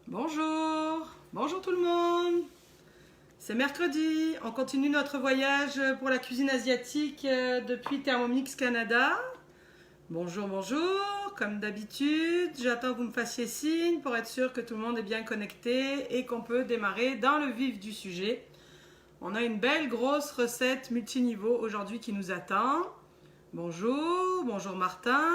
Bonjour, bonjour tout le monde. C'est mercredi, on continue notre voyage pour la cuisine asiatique depuis Thermomix Canada. Bonjour, bonjour, comme d'habitude, j'attends que vous me fassiez signe pour être sûr que tout le monde est bien connecté et qu'on peut démarrer dans le vif du sujet. On a une belle grosse recette multiniveau aujourd'hui qui nous attend. Bonjour, bonjour Martin.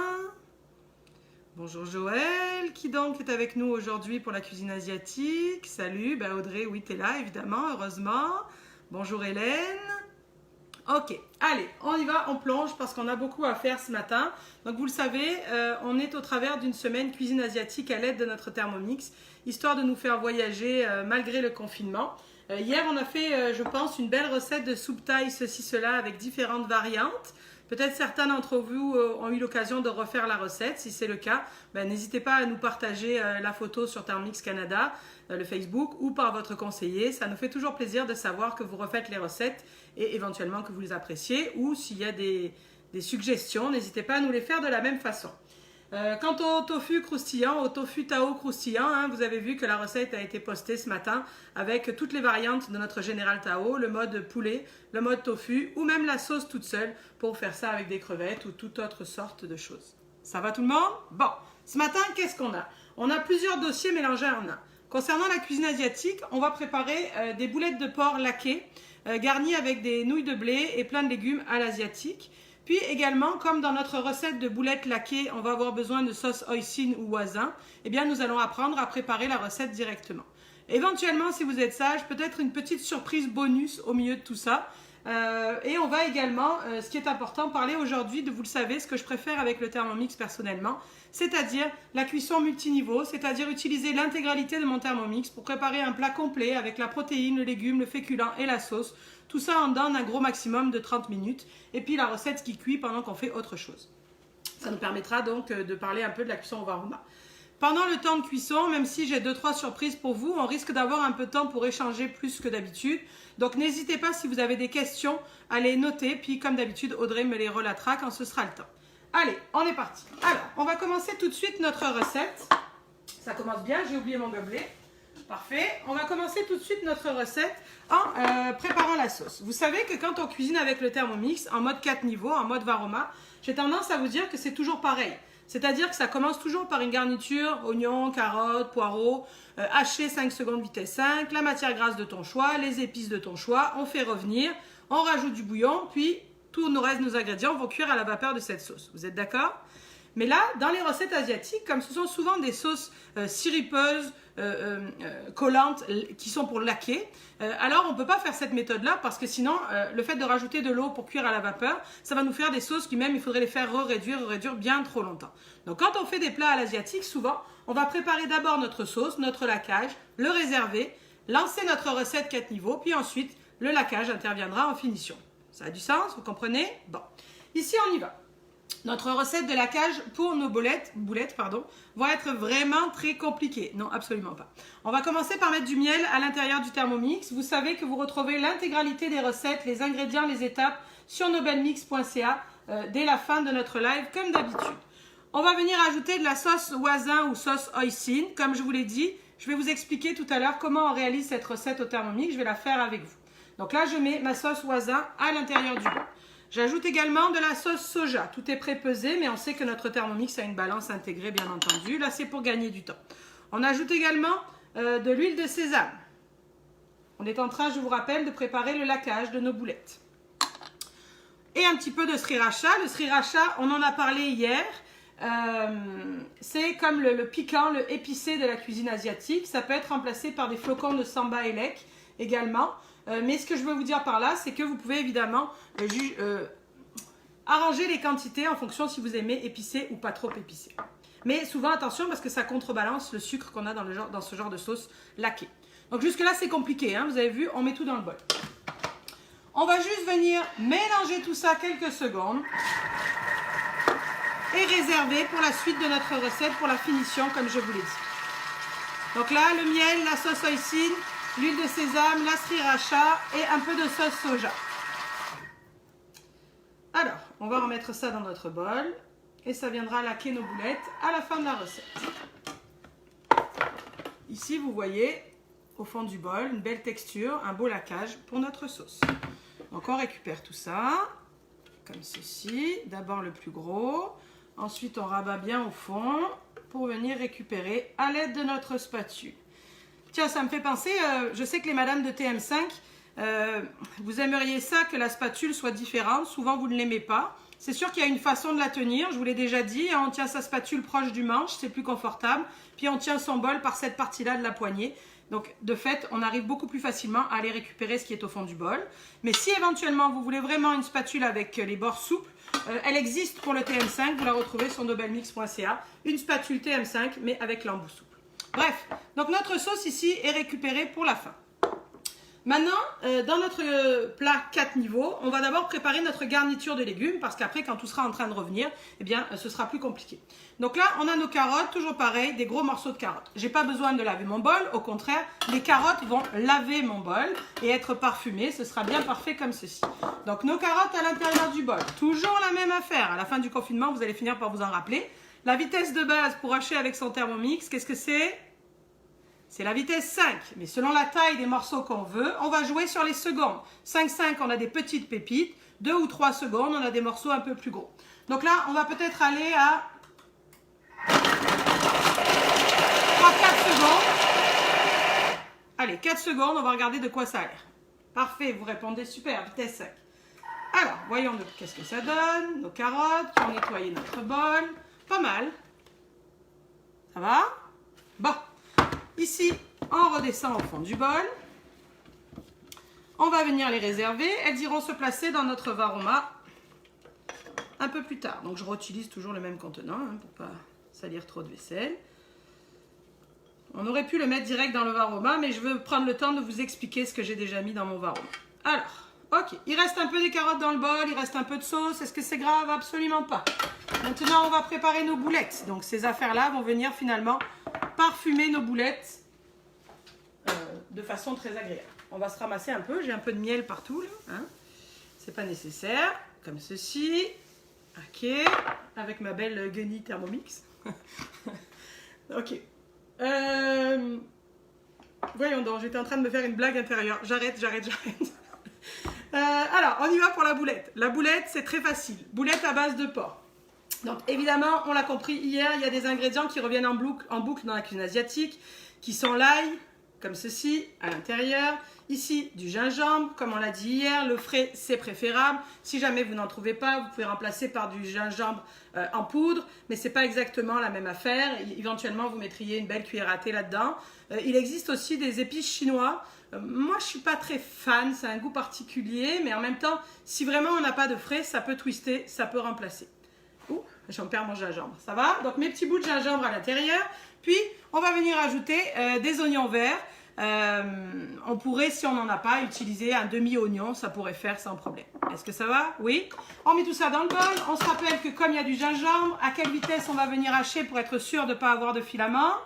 Bonjour Joël, qui donc est avec nous aujourd'hui pour la cuisine asiatique. Salut, Audrey, oui, t'es là, évidemment, heureusement. Bonjour Hélène. Ok, allez, on y va, on plonge parce qu'on a beaucoup à faire ce matin. Donc vous le savez, on est au travers d'une semaine cuisine asiatique à l'aide de notre Thermomix, histoire de nous faire voyager malgré le confinement. Hier, on a fait, je pense, une belle recette de soupe thaï, ceci, cela, avec différentes variantes. Peut-être certains d'entre vous ont eu l'occasion de refaire la recette. Si c'est le cas, n'hésitez pas à nous partager la photo sur Thermomix Canada, le Facebook ou par votre conseiller. Ça nous fait toujours plaisir de savoir que vous refaites les recettes et éventuellement que vous les appréciez. Ou s'il y a des suggestions, n'hésitez pas à nous les faire de la même façon. Quant au tofu croustillant, au tofu Tao croustillant, vous avez vu que la recette a été postée ce matin avec toutes les variantes de notre général Tao, le mode poulet, le mode tofu ou même la sauce toute seule pour faire ça avec des crevettes ou toute autre sorte de choses. Ça va tout le monde? Bon, ce matin, qu'est-ce qu'on a? On a plusieurs dossiers mélangés en un. Concernant la cuisine asiatique, on va préparer des boulettes de porc laquées, garnies avec des nouilles de blé et plein de légumes à l'asiatique. Puis également, comme dans notre recette de boulettes laquées, on va avoir besoin de sauce hoisin ou hoisin, eh bien nous allons apprendre à préparer la recette directement. Éventuellement, si vous êtes sage, peut-être une petite surprise bonus au milieu de tout ça. Et on va également, ce qui est important, parler aujourd'hui de, vous le savez, ce que je préfère avec le Thermomix personnellement, c'est-à-dire la cuisson multiniveau, c'est-à-dire utiliser l'intégralité de mon Thermomix pour préparer un plat complet avec la protéine, le légume, le féculent et la sauce. Tout ça en donne un gros maximum de 30 minutes. Et puis la recette qui cuit pendant qu'on fait autre chose. Ça nous permettra donc de parler un peu de la cuisson au waruma. Pendant le temps de cuisson, même si j'ai 2-3 surprises pour vous, on risque d'avoir un peu de temps pour échanger plus que d'habitude. Donc n'hésitez pas, si vous avez des questions, à les noter. Puis comme d'habitude, Audrey me les relatera quand ce sera le temps. Allez, on est parti. Alors, on va commencer tout de suite notre recette. Ça commence bien, j'ai oublié mon gobelet. Parfait. On va commencer tout de suite notre recette en préparant la sauce. Vous savez que quand on cuisine avec le Thermomix, en mode 4 niveaux, en mode waroma, j'ai tendance à vous dire que c'est toujours pareil. C'est-à-dire que ça commence toujours par une garniture, oignons, carottes, poireaux, haché 5 secondes vitesse 5, la matière grasse de ton choix, les épices de ton choix, on fait revenir, on rajoute du bouillon, puis tous nos restes, nos ingrédients vont cuire à la vapeur de cette sauce. Vous êtes d'accord ? Mais là, dans les recettes asiatiques, comme ce sont souvent des sauces siripeuses, collantes, qui sont pour laquer, alors on ne peut pas faire cette méthode-là parce que sinon, le fait de rajouter de l'eau pour cuire à la vapeur, ça va nous faire des sauces qui même, il faudrait les faire réduire bien trop longtemps. Donc quand on fait des plats à l'asiatique, souvent, on va préparer d'abord notre sauce, notre laquage, le réserver, lancer notre recette 4 niveaux, puis ensuite, le laquage interviendra en finition. Ça a du sens, vous comprenez? Bon, ici on y va. Notre recette de laquage pour nos boulettes va être vraiment très compliquée. Non, absolument pas. On va commencer par mettre du miel à l'intérieur du Thermomix. Vous savez que vous retrouvez l'intégralité des recettes, les ingrédients, les étapes sur nobelmix.ca dès la fin de notre live, comme d'habitude. On va venir ajouter de la sauce hoisin ou sauce hoisin. Comme je vous l'ai dit, je vais vous expliquer tout à l'heure comment on réalise cette recette au Thermomix. Je vais la faire avec vous. Donc là, je mets ma sauce hoisin à l'intérieur du bol. J'ajoute également de la sauce soja. Tout est pré-pesé, mais on sait que notre Thermomix a une balance intégrée, bien entendu. Là, c'est pour gagner du temps. On ajoute également de l'huile de sésame. On est en train, je vous rappelle, de préparer le laquage de nos boulettes. Et un petit peu de sriracha. Le sriracha, on en a parlé hier. C'est comme le piquant, le épicé de la cuisine asiatique. Ça peut être remplacé par des flocons de samba elec également. Mais ce que je veux vous dire par là, c'est que vous pouvez évidemment arranger les quantités en fonction si vous aimez épicé ou pas trop épicé. Mais souvent, attention, parce que ça contrebalance le sucre qu'on a dans ce genre de sauce laquée. Donc jusque-là, c'est compliqué, vous avez vu, on met tout dans le bol. On va juste venir mélanger tout ça quelques secondes et réserver pour la suite de notre recette, pour la finition, comme je vous l'ai dit. Donc là, le miel, la sauce hoisin, l'huile de sésame, la sriracha et un peu de sauce soja. Alors, on va remettre ça dans notre bol et ça viendra laquer nos boulettes à la fin de la recette. ici, vous voyez, au fond du bol, une belle texture, un beau laquage pour notre sauce. Donc, on récupère tout ça, comme ceci. D'abord le plus gros. Ensuite, on rabat bien au fond pour venir récupérer à l'aide de notre spatule. Tiens, ça me fait penser, je sais que les madames de TM5, vous aimeriez ça, que la spatule soit différente. Souvent, vous ne l'aimez pas. C'est sûr qu'il y a une façon de la tenir, je vous l'ai déjà dit. On tient sa spatule proche du manche, c'est plus confortable. Puis on tient son bol par cette partie-là de la poignée. Donc, de fait, on arrive beaucoup plus facilement à aller récupérer ce qui est au fond du bol. Mais si éventuellement, vous voulez vraiment une spatule avec les bords souples, elle existe pour le TM5. Vous la retrouvez sur nobelmix.ca. Une spatule TM5, mais avec l'embout souple. Bref, donc notre sauce ici est récupérée pour la fin. Maintenant, dans notre plat 4 niveaux, on va d'abord préparer notre garniture de légumes parce qu'après, quand tout sera en train de revenir, eh bien, ce sera plus compliqué. Donc là, on a nos carottes, toujours pareil, des gros morceaux de carottes. J'ai pas besoin de laver mon bol, au contraire, les carottes vont laver mon bol et être parfumées. Ce sera bien parfait comme ceci. Donc nos carottes à l'intérieur du bol, toujours la même affaire. À la fin du confinement, vous allez finir par vous en rappeler. La vitesse de base pour hacher avec son Thermomix, qu'est-ce que c'est ? C'est la vitesse 5, mais selon la taille des morceaux qu'on veut, on va jouer sur les secondes. 5, on a des petites pépites. 2 ou 3 secondes, on a des morceaux un peu plus gros. Donc là, on va peut-être aller à 3-4 secondes. Allez, 4 secondes, on va regarder de quoi ça a l'air. Parfait, vous répondez super, vitesse 5. Alors, voyons qu'est-ce que ça donne. Nos carottes, on va nettoyer notre bol. Pas mal. Ça va? Bon. Ici, on redescend au fond du bol. On va venir les réserver. Elles iront se placer dans notre varoma un peu plus tard. Donc, je réutilise toujours le même contenant pour ne pas salir trop de vaisselle. On aurait pu le mettre direct dans le varoma, mais je veux prendre le temps de vous expliquer ce que j'ai déjà mis dans mon varoma. Alors, ok, il reste un peu des carottes dans le bol, il reste un peu de sauce. Est-ce que c'est grave? Absolument pas. Maintenant, on va préparer nos boulettes. Donc, ces affaires-là vont venir finalement parfumer nos boulettes de façon très agréable. On va se ramasser un peu. J'ai un peu de miel partout, là. Hein. C'est pas nécessaire. Comme ceci. Ok. Avec ma belle guenille Thermomix. Ok. Voyons donc, j'étais en train de me faire une blague intérieure. J'arrête. Alors, on y va pour la boulette. La boulette, c'est très facile. Boulette à base de porc. Donc, évidemment, on l'a compris hier, il y a des ingrédients qui reviennent en boucle dans la cuisine asiatique, qui sont l'ail, comme ceci, à l'intérieur. Ici, du gingembre, comme on l'a dit hier, le frais, c'est préférable. Si jamais vous n'en trouvez pas, vous pouvez remplacer par du gingembre en poudre, mais ce n'est pas exactement la même affaire. Éventuellement, vous mettriez une belle cuillère à thé là-dedans. Il existe aussi des épices chinois. Moi, je ne suis pas très fan, c'est un goût particulier, mais en même temps, si vraiment on n'a pas de frais, ça peut twister, ça peut remplacer. Ouh, j'en perds mon gingembre, ça va? Donc mes petits bouts de gingembre à l'intérieur. Puis on va venir ajouter des oignons verts. On pourrait, si on n'en a pas, utiliser un demi-oignon, ça pourrait faire sans problème. Est-ce que ça va? Oui. On met tout ça dans le bol. On se rappelle que comme il y a du gingembre, à quelle vitesse on va venir hacher pour être sûr de ne pas avoir de filament?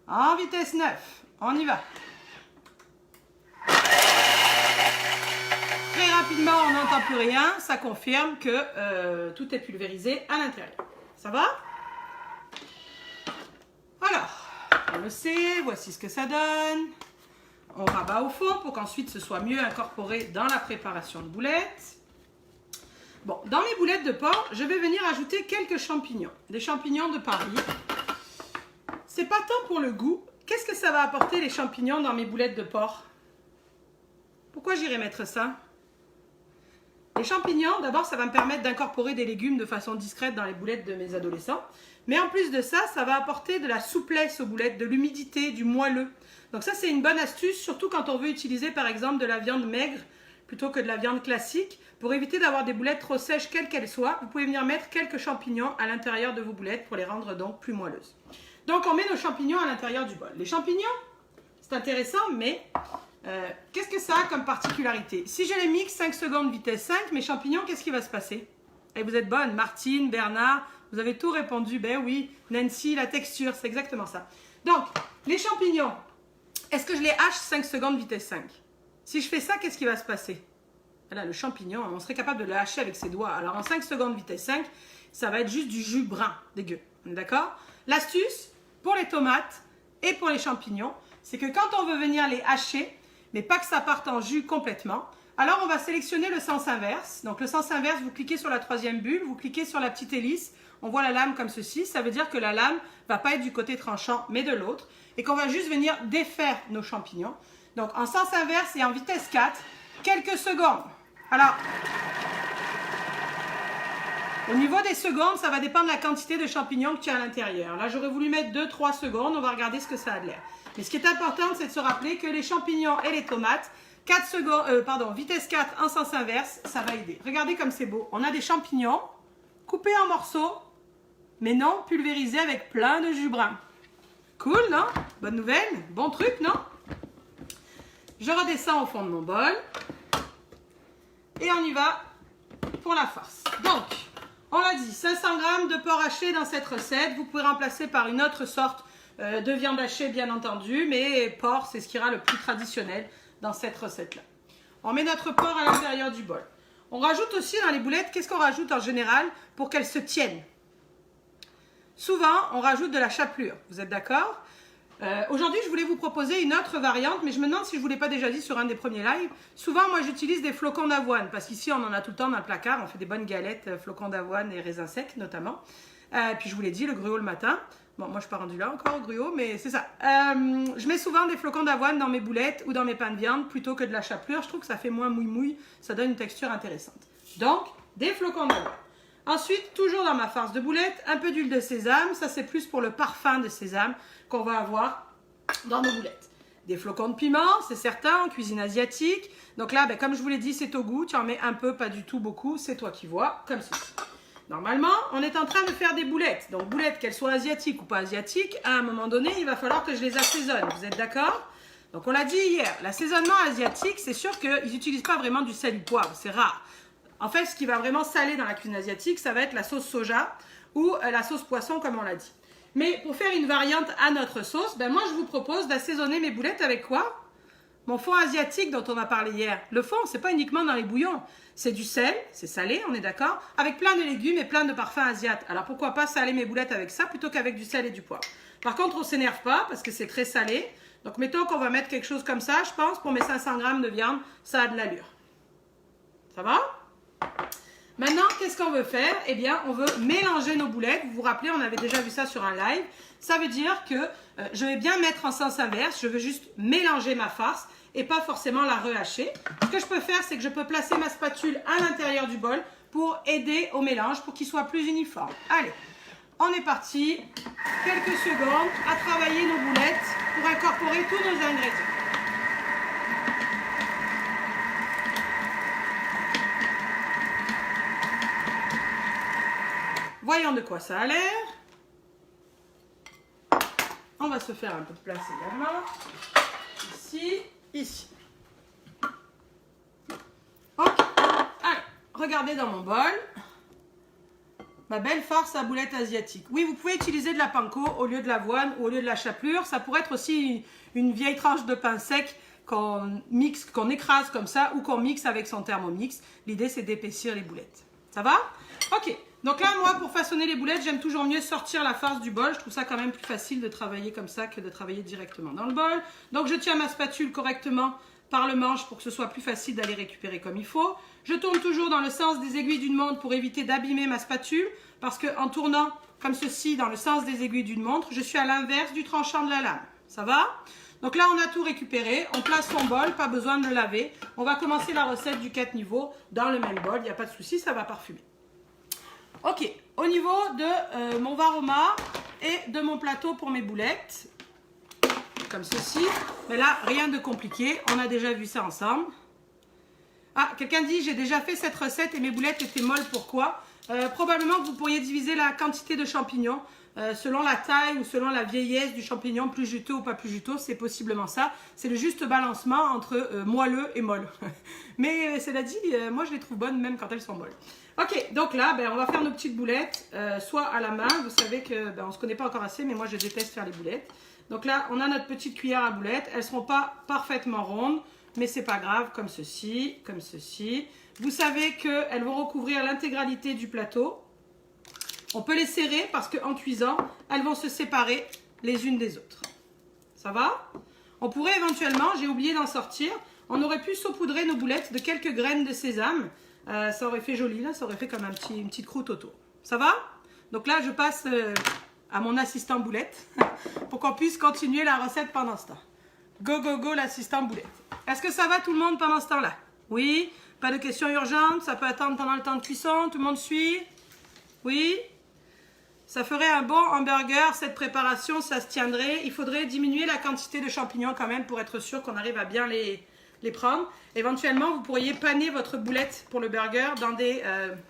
En vitesse 9. On y va. Très rapidement, on n'entend plus rien. Ça confirme que tout est pulvérisé à l'intérieur. Ça va? Alors, on le sait. Voici ce que ça donne. On rabat au fond pour qu'ensuite ce soit mieux incorporé dans la préparation de boulettes. Bon, dans mes boulettes de porc, je vais venir ajouter quelques champignons. Des champignons de Paris. C'est pas tant pour le goût. Qu'est-ce que ça va apporter les champignons dans mes boulettes de porc? Pourquoi j'irai mettre ça? Les champignons, d'abord, ça va me permettre d'incorporer des légumes de façon discrète dans les boulettes de mes adolescents. Mais en plus de ça, ça va apporter de la souplesse aux boulettes, de l'humidité, du moelleux. Donc ça, c'est une bonne astuce, surtout quand on veut utiliser, par exemple, de la viande maigre plutôt que de la viande classique. Pour éviter d'avoir des boulettes trop sèches, quelles qu'elles soient, vous pouvez venir mettre quelques champignons à l'intérieur de vos boulettes pour les rendre donc plus moelleuses. Donc, on met nos champignons à l'intérieur du bol. Les champignons, c'est intéressant, mais qu'est-ce que ça a comme particularité? Si je les mixe 5 secondes vitesse 5, mes champignons, qu'est-ce qui va se passer? Et vous êtes bonne, Martine, Bernard, vous avez tout répondu. Ben oui, Nancy, la texture, c'est exactement ça. Donc, les champignons, est-ce que je les hache 5 secondes vitesse 5? Si je fais ça, qu'est-ce qui va se passer? Là, le champignon, on serait capable de le hacher avec ses doigts. Alors, en 5 secondes vitesse 5, ça va être juste du jus brun, dégueu. D'accord? L'astuce, pour les tomates, et pour les champignons, c'est que quand on veut venir les hacher, mais pas que ça parte en jus complètement, alors on va sélectionner le sens inverse. Donc le sens inverse, vous cliquez sur la troisième bulle, vous cliquez sur la petite hélice, on voit la lame comme ceci, ça veut dire que la lame va pas être du côté tranchant, mais de l'autre, et qu'on va juste venir défaire nos champignons. Donc en sens inverse et en vitesse 4, quelques secondes. Alors, au niveau des secondes, ça va dépendre de la quantité de champignons que tu as à l'intérieur. Là, j'aurais voulu mettre 2-3 secondes, on va regarder ce que ça a de l'air. Mais ce qui est important, c'est de se rappeler que les champignons et les tomates, vitesse 4 en sens inverse, ça va aider. Regardez comme c'est beau. On a des champignons coupés en morceaux, mais non pulvérisés avec plein de jus brun. Cool, non? Bonne nouvelle? Bon truc, non? Je redescends au fond de mon bol. Et on y va pour la farce. Donc, on l'a dit, 500 g de porc haché dans cette recette. Vous pouvez remplacer par une autre sorte de viande hachée, bien entendu. Mais porc, c'est ce qui ira le plus traditionnel dans cette recette-là. On met notre porc à l'intérieur du bol. On rajoute aussi dans les boulettes, qu'est-ce qu'on rajoute en général pour qu'elles se tiennent? Souvent, on rajoute de la chapelure. Vous êtes d'accord? Aujourd'hui, je voulais vous proposer une autre variante, mais je me demande si je ne vous l'ai pas déjà dit sur un des premiers lives. Souvent, moi, j'utilise des flocons d'avoine, parce qu'ici, on en a tout le temps dans le placard. On fait des bonnes galettes, flocons d'avoine et raisins secs, notamment. Puis, je vous l'ai dit, le gruau le matin. Bon, moi, je ne suis pas rendue là encore au gruau, mais c'est ça. Je mets souvent des flocons d'avoine dans mes boulettes ou dans mes pains de viande, plutôt que de la chapelure. Je trouve que ça fait moins mouille-mouille, ça donne une texture intéressante. Donc, des flocons d'avoine. Ensuite, toujours dans ma farce de boulettes, un peu d'huile de sésame. Ça, c'est plus pour le parfum de sésame qu'on va avoir dans nos boulettes. Des flocons de piment, c'est certain, en cuisine asiatique. Donc là, comme je vous l'ai dit, c'est au goût. Tu en mets un peu, pas du tout beaucoup. C'est toi qui vois, comme ceci. Normalement, on est en train de faire des boulettes. Donc, boulettes, qu'elles soient asiatiques ou pas asiatiques, à un moment donné, il va falloir que je les assaisonne. Vous êtes d'accord? Donc, on l'a dit hier, l'assaisonnement asiatique, c'est sûr qu'ils n'utilisent pas vraiment du sel ou poivre. C'est rare. En fait, ce qui va vraiment saler dans la cuisine asiatique, ça va être la sauce soja ou la sauce poisson, comme on l'a dit. Mais pour faire une variante à notre sauce, moi, je vous propose d'assaisonner mes boulettes avec quoi? Mon fond asiatique dont on a parlé hier. Le fond, c'est pas uniquement dans les bouillons. C'est du sel, c'est salé, on est d'accord, avec plein de légumes et plein de parfums asiates. Alors, pourquoi pas saler mes boulettes avec ça plutôt qu'avec du sel et du poivre? Par contre, on ne s'énerve pas parce que c'est très salé. Donc, mettons qu'on va mettre quelque chose comme ça, je pense, pour mes 500 g de viande, ça a de l'allure. Ça va? Maintenant, qu'est-ce qu'on veut faire? Eh bien, on veut mélanger nos boulettes. Vous vous rappelez, on avait déjà vu ça sur un live. Ça veut dire que je vais bien mettre en sens inverse. Je veux juste mélanger ma farce et pas forcément la rehacher. Ce que je peux faire, c'est que je peux placer ma spatule à l'intérieur du bol pour aider au mélange, pour qu'il soit plus uniforme. Allez, on est parti. Quelques secondes à travailler nos boulettes pour incorporer tous nos ingrédients. Voyons de quoi ça a l'air. On va se faire un peu de place également. Ici, ici. Ok. Allez, regardez dans mon bol. Ma belle farce à boulettes asiatique. Oui, vous pouvez utiliser de la panko au lieu de l'avoine ou au lieu de la chapelure. Ça pourrait être aussi une vieille tranche de pain sec qu'on mixe, qu'on écrase comme ça ou qu'on mixe avec son Thermomix. L'idée, c'est d'épaissir les boulettes. Ça va? Ok. Donc là, moi, pour façonner les boulettes, j'aime toujours mieux sortir la farce du bol. Je trouve ça quand même plus facile de travailler comme ça que de travailler directement dans le bol. Donc, je tiens ma spatule correctement par le manche pour que ce soit plus facile d'aller récupérer comme il faut. Je tourne toujours dans le sens des aiguilles d'une montre pour éviter d'abîmer ma spatule. Parce qu'en tournant comme ceci dans le sens des aiguilles d'une montre, je suis à l'inverse du tranchant de la lame. Ça va? Donc là, on a tout récupéré. On place son bol, pas besoin de le laver. On va commencer la recette du 4 niveaux dans le même bol. Il n'y a pas de souci, ça va parfumer. Ok, au niveau de mon varoma et de mon plateau pour mes boulettes, comme ceci, mais là, rien de compliqué, on a déjà vu ça ensemble. Ah, quelqu'un dit, j'ai déjà fait cette recette et mes boulettes étaient molles, pourquoi? Probablement que vous pourriez diviser la quantité de champignons selon la taille ou selon la vieillesse du champignon, plus juteux ou pas plus juteux, c'est possiblement ça. C'est le juste balancement entre moelleux et molle. Mais cela dit, moi je les trouve bonnes même quand elles sont molles. Ok, donc là, on va faire nos petites boulettes, soit à la main. Vous savez que on ne se connaît pas encore assez, mais moi je déteste faire les boulettes. Donc là, on a notre petite cuillère à boulettes. Elles ne seront pas parfaitement rondes, mais c'est pas grave, comme ceci, comme ceci. Vous savez qu'elles vont recouvrir l'intégralité du plateau. On peut les serrer parce qu'en cuisant, elles vont se séparer les unes des autres. Ça va? On pourrait éventuellement, j'ai oublié d'en sortir, on aurait pu saupoudrer nos boulettes de quelques graines de sésame. Ça aurait fait joli, là, ça aurait fait comme une petite croûte autour. Ça va? Donc là, je passe à mon assistant boulette pour qu'on puisse continuer la recette pendant ce temps. Go, go, go, l'assistant boulette. Est-ce que ça va tout le monde pendant ce temps-là? Oui? Pas de questions urgentes? Ça peut attendre pendant le temps de cuisson? Tout le monde suit? Oui? Ça ferait un bon hamburger, cette préparation, ça se tiendrait. Il faudrait diminuer la quantité de champignons quand même pour être sûr qu'on arrive à bien les prendre. Éventuellement, vous pourriez paner votre boulette pour le burger dans des,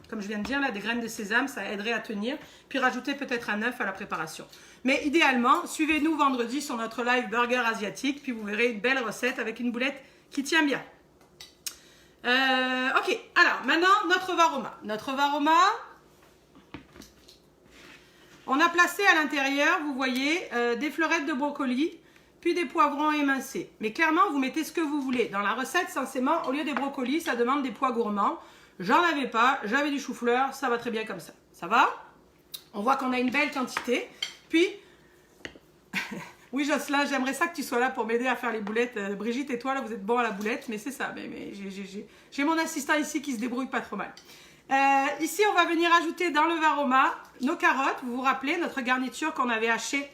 comme je viens de dire, là, des graines de sésame, ça aiderait à tenir. Puis rajouter peut-être un œuf à la préparation. Mais idéalement, suivez-nous vendredi sur notre live burger asiatique, puis vous verrez une belle recette avec une boulette qui tient bien. Ok, alors maintenant, notre varoma. Notre varoma, on a placé à l'intérieur, vous voyez, des fleurettes de brocoli, puis des poivrons émincés. Mais clairement, vous mettez ce que vous voulez. Dans la recette, censément, au lieu des brocolis, ça demande des pois gourmands. J'en avais pas, j'avais du chou-fleur, ça va très bien comme ça. Ça va? On voit qu'on a une belle quantité. Puis, oui Jocelyn, j'aimerais ça que tu sois là pour m'aider à faire les boulettes. Brigitte et toi, là, vous êtes bons à la boulette, mais c'est ça. Mais j'ai mon assistant ici qui se débrouille pas trop mal. Ici, on va venir ajouter dans le varoma nos carottes. Vous vous rappelez, notre garniture qu'on avait hachée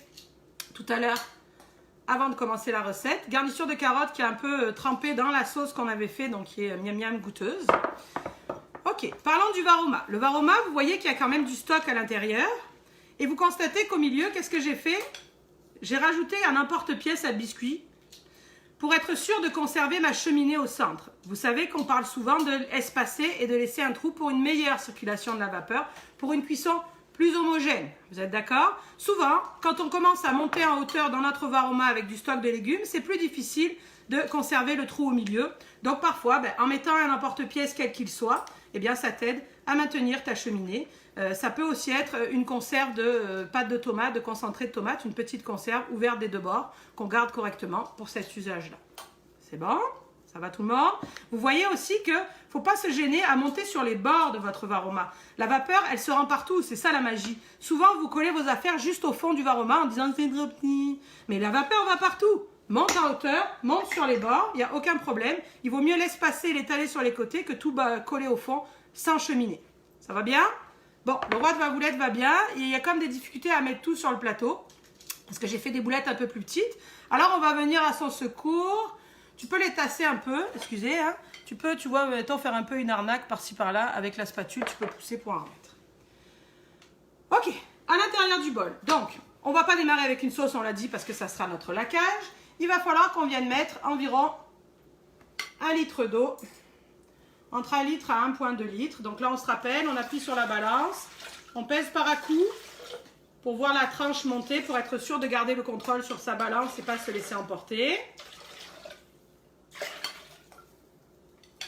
tout à l'heure avant de commencer la recette. Garniture de carottes qui est un peu trempée dans la sauce qu'on avait fait, donc qui est miam miam goûteuse. Ok, parlons du varoma. Le varoma, vous voyez qu'il y a quand même du stock à l'intérieur. Et vous constatez qu'au milieu, qu'est-ce que j'ai fait? J'ai rajouté un emporte-pièce à biscuits pour être sûr de conserver ma cheminée au centre. Vous savez qu'on parle souvent de espacer et de laisser un trou pour une meilleure circulation de la vapeur, pour une cuisson plus homogène. Vous êtes d'accord? Souvent, quand on commence à monter en hauteur dans notre varoma avec du stock de légumes, c'est plus difficile de conserver le trou au milieu. Donc parfois, en mettant un emporte-pièce quel qu'il soit, eh bien, ça t'aide à maintenir ta cheminée. Ça peut aussi être une conserve de pâte de tomate, de concentré de tomate, une petite conserve ouverte des deux bords qu'on garde correctement pour cet usage-là. C'est bon? Ça va tout le monde? Vous voyez aussi qu'il ne faut pas se gêner à monter sur les bords de votre varoma. La vapeur, elle se rend partout, c'est ça la magie. Souvent, vous collez vos affaires juste au fond du varoma en disant c'est trop petit. Mais la vapeur va partout. Monte en hauteur, monte sur les bords, il n'y a aucun problème. Il vaut mieux l'espacer et l'étaler sur les côtés que tout coller au fond sans cheminée. Ça va bien? Bon, le roi de ma boulette va bien. Il y a comme des difficultés à mettre tout sur le plateau parce que j'ai fait des boulettes un peu plus petites. Alors, on va venir à son secours. Tu peux les tasser un peu, excusez. Hein. Tu peux, tu vois, mettons, faire un peu une arnaque par-ci par-là avec la spatule. Tu peux pousser pour en remettre. Ok, à l'intérieur du bol. Donc, on ne va pas démarrer avec une sauce, on l'a dit, parce que ça sera notre laquage. Il va falloir qu'on vienne mettre environ 1 litre d'eau. Entre 1 litre à 1,2 litre. Donc là, on se rappelle, on appuie sur la balance. On pèse par à coup pour voir la tranche monter, pour être sûr de garder le contrôle sur sa balance et pas se laisser emporter.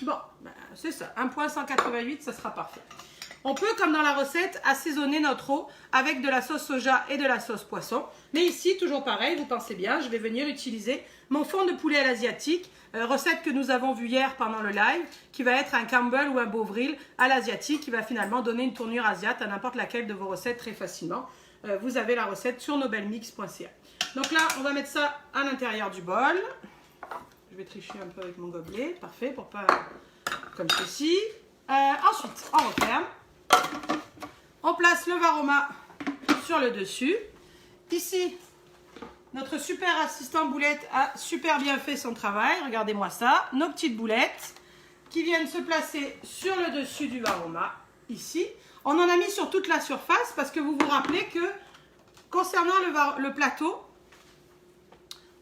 Bon, c'est ça. 1,188, ça sera parfait. On peut, comme dans la recette, assaisonner notre eau avec de la sauce soja et de la sauce poisson. Mais ici, toujours pareil, vous pensez bien, je vais venir utiliser mon fond de poulet à l'asiatique, recette que nous avons vue hier pendant le live, qui va être un Campbell ou un Bovril à l'asiatique, qui va finalement donner une tournure asiate à n'importe laquelle de vos recettes très facilement. Vous avez la recette sur nobelmix.ca. Donc là, on va mettre ça à l'intérieur du bol. Je vais tricher un peu avec mon gobelet, parfait, pour pas comme ceci. Ensuite, on referme. On place le varoma sur le dessus. Ici, notre super assistant boulette a super bien fait son travail. Regardez-moi ça. Nos petites boulettes qui viennent se placer sur le dessus du varoma, ici. On en a mis sur toute la surface parce que vous vous rappelez que concernant le plateau,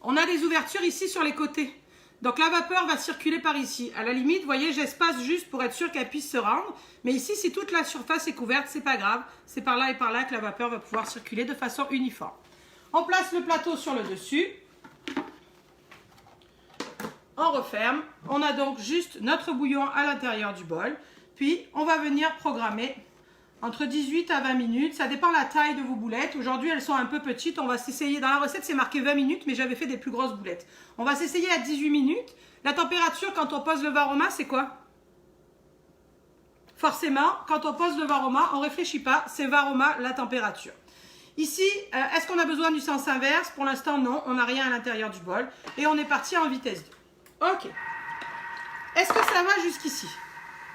on a des ouvertures ici sur les côtés. Donc la vapeur va circuler par ici. À la limite, vous voyez, j'espace juste pour être sûr qu'elle puisse se rendre. Mais ici, si toute la surface est couverte, c'est pas grave. C'est par là et par là que la vapeur va pouvoir circuler de façon uniforme. On place le plateau sur le dessus. On referme. On a donc juste notre bouillon à l'intérieur du bol. Puis, on va venir programmer entre 18 à 20 minutes. Ça dépend de la taille de vos boulettes. Aujourd'hui, elles sont un peu petites. On va s'essayer. Dans la recette, c'est marqué 20 minutes, mais j'avais fait des plus grosses boulettes. On va s'essayer à 18 minutes. La température, quand on pose le varoma, c'est quoi? Forcément, quand on pose le varoma, on ne réfléchit pas. C'est varoma, la température. Ici, est-ce qu'on a besoin du sens inverse? Pour l'instant, non. On n'a rien à l'intérieur du bol. Et on est parti en vitesse 2. Ok. Est-ce que ça va jusqu'ici?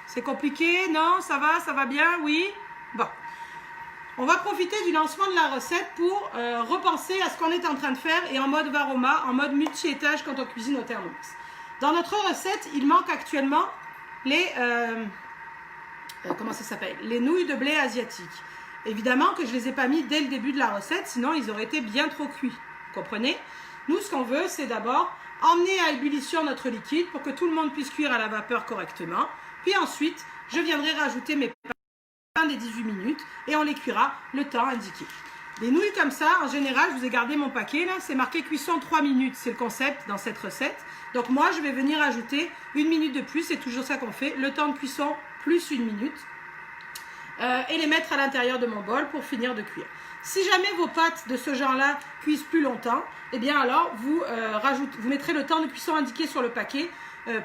C'est compliqué? Non? Ça va bien? Oui? Bon. On va profiter du lancement de la recette pour repenser à ce qu'on est en train de faire et en mode Varoma, en mode multi-étage quand on cuisine au Thermomix. Dans notre recette, il manque actuellement les... comment ça s'appelle? Les nouilles de blé asiatiques. Évidemment que je ne les ai pas mis dès le début de la recette, sinon ils auraient été bien trop cuits. Vous comprenez? Nous, ce qu'on veut, c'est d'abord emmener à ébullition notre liquide pour que tout le monde puisse cuire à la vapeur correctement. Puis ensuite, je viendrai rajouter mes pains des 18 minutes et on les cuira le temps indiqué. Les nouilles comme ça, en général, je vous ai gardé mon paquet là, c'est marqué cuisson 3 minutes, c'est le concept dans cette recette. Donc moi, je vais venir ajouter 1 minute de plus, c'est toujours ça qu'on fait, le temps de cuisson plus 1 minute. Et les mettre à l'intérieur de mon bol pour finir de cuire. Si jamais vos pâtes de ce genre-là cuisent plus longtemps, eh bien alors vous mettrez le temps de cuisson indiqué sur le paquet,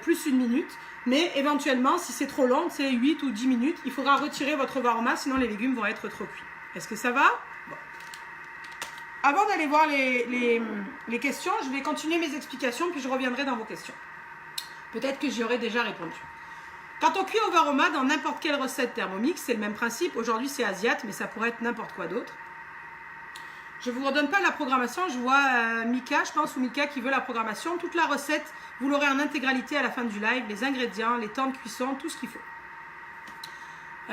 plus 1 minute. Mais éventuellement, si c'est trop long, c'est 8 ou 10 minutes, il faudra retirer votre Varoma, sinon les légumes vont être trop cuits. Est-ce que ça va? Bon. Avant d'aller voir les questions, je vais continuer mes explications, puis je reviendrai dans vos questions. Peut-être que j'y aurai déjà répondu. Quand on cuit au Varoma, dans n'importe quelle recette Thermomix, c'est le même principe. Aujourd'hui, c'est Asiat, mais ça pourrait être n'importe quoi d'autre. Je ne vous redonne pas la programmation. Je vois Mika, je pense, ou Mika qui veut la programmation. Toute la recette, vous l'aurez en intégralité à la fin du live. Les ingrédients, les temps de cuisson, tout ce qu'il faut. Où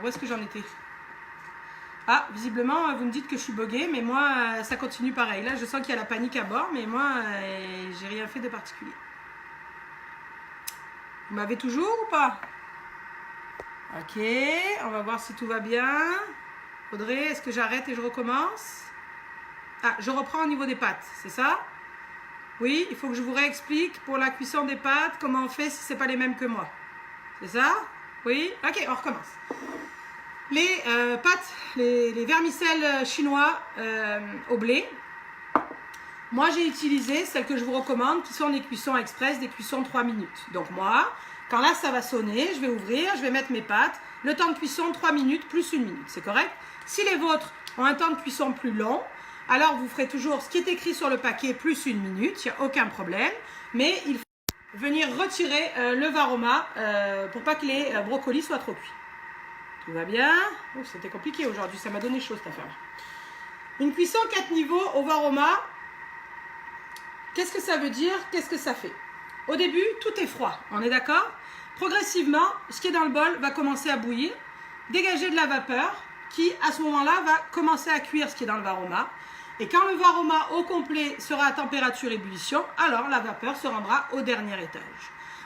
est-ce que j'en étais? Ah, visiblement, vous me dites que je suis buggée, mais moi, ça continue pareil. Là, je sens qu'il y a la panique à bord, mais moi, j'ai rien fait de particulier. Vous m'avez toujours ou pas? Ok, on va voir si tout va bien. Audrey, est-ce que j'arrête et je recommence? Ah, je reprends au niveau des pâtes, c'est ça? Oui, il faut que je vous réexplique pour la cuisson des pâtes, comment on fait si ce n'est pas les mêmes que moi. C'est ça? Oui? Ok, on recommence. Les pâtes, les vermicelles chinois au blé. Moi, j'ai utilisé celles que je vous recommande, qui sont des cuissons express, des cuissons 3 minutes. Donc moi, quand là, ça va sonner, je vais ouvrir, je vais mettre mes pâtes. Le temps de cuisson, 3 minutes plus 1 minute, c'est correct? Si les vôtres ont un temps de cuisson plus long, alors vous ferez toujours ce qui est écrit sur le paquet plus 1 minute, il n'y a aucun problème. Mais il faut venir retirer le Varoma pour pas que les brocolis soient trop cuits. Tout va bien? Oh, c'était compliqué aujourd'hui, ça m'a donné chaud cette affaire. Une cuisson 4 niveaux au Varoma. Qu'est-ce que ça veut dire? Qu'est-ce que ça fait? Au début, tout est froid, on est d'accord? Progressivement, ce qui est dans le bol va commencer à bouillir, dégager de la vapeur qui, à ce moment-là, va commencer à cuire ce qui est dans le Varoma. Et quand le Varoma au complet sera à température ébullition, alors la vapeur se rendra au dernier étage.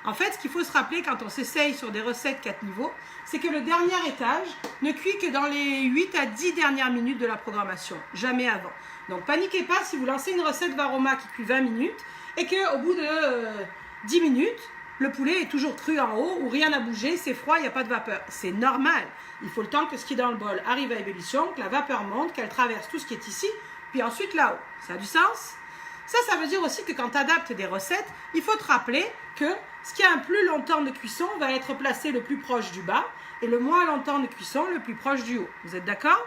En fait, ce qu'il faut se rappeler quand on s'essaye sur des recettes 4 niveaux, c'est que le dernier étage ne cuit que dans les 8 à 10 dernières minutes de la programmation, jamais avant. Donc paniquez pas si vous lancez une recette Varoma qui cuit 20 minutes et qu'au bout de 10 minutes, le poulet est toujours cru en haut ou rien n'a bougé, c'est froid, il n'y a pas de vapeur. C'est normal. Il faut le temps que ce qui est dans le bol arrive à ébullition, que la vapeur monte, qu'elle traverse tout ce qui est ici, puis ensuite là-haut. Ça a du sens? Ça veut dire aussi que quand tu adaptes des recettes, il faut te rappeler que ce qui a un plus long temps de cuisson va être placé le plus proche du bas et le moins long temps de cuisson le plus proche du haut. Vous êtes d'accord?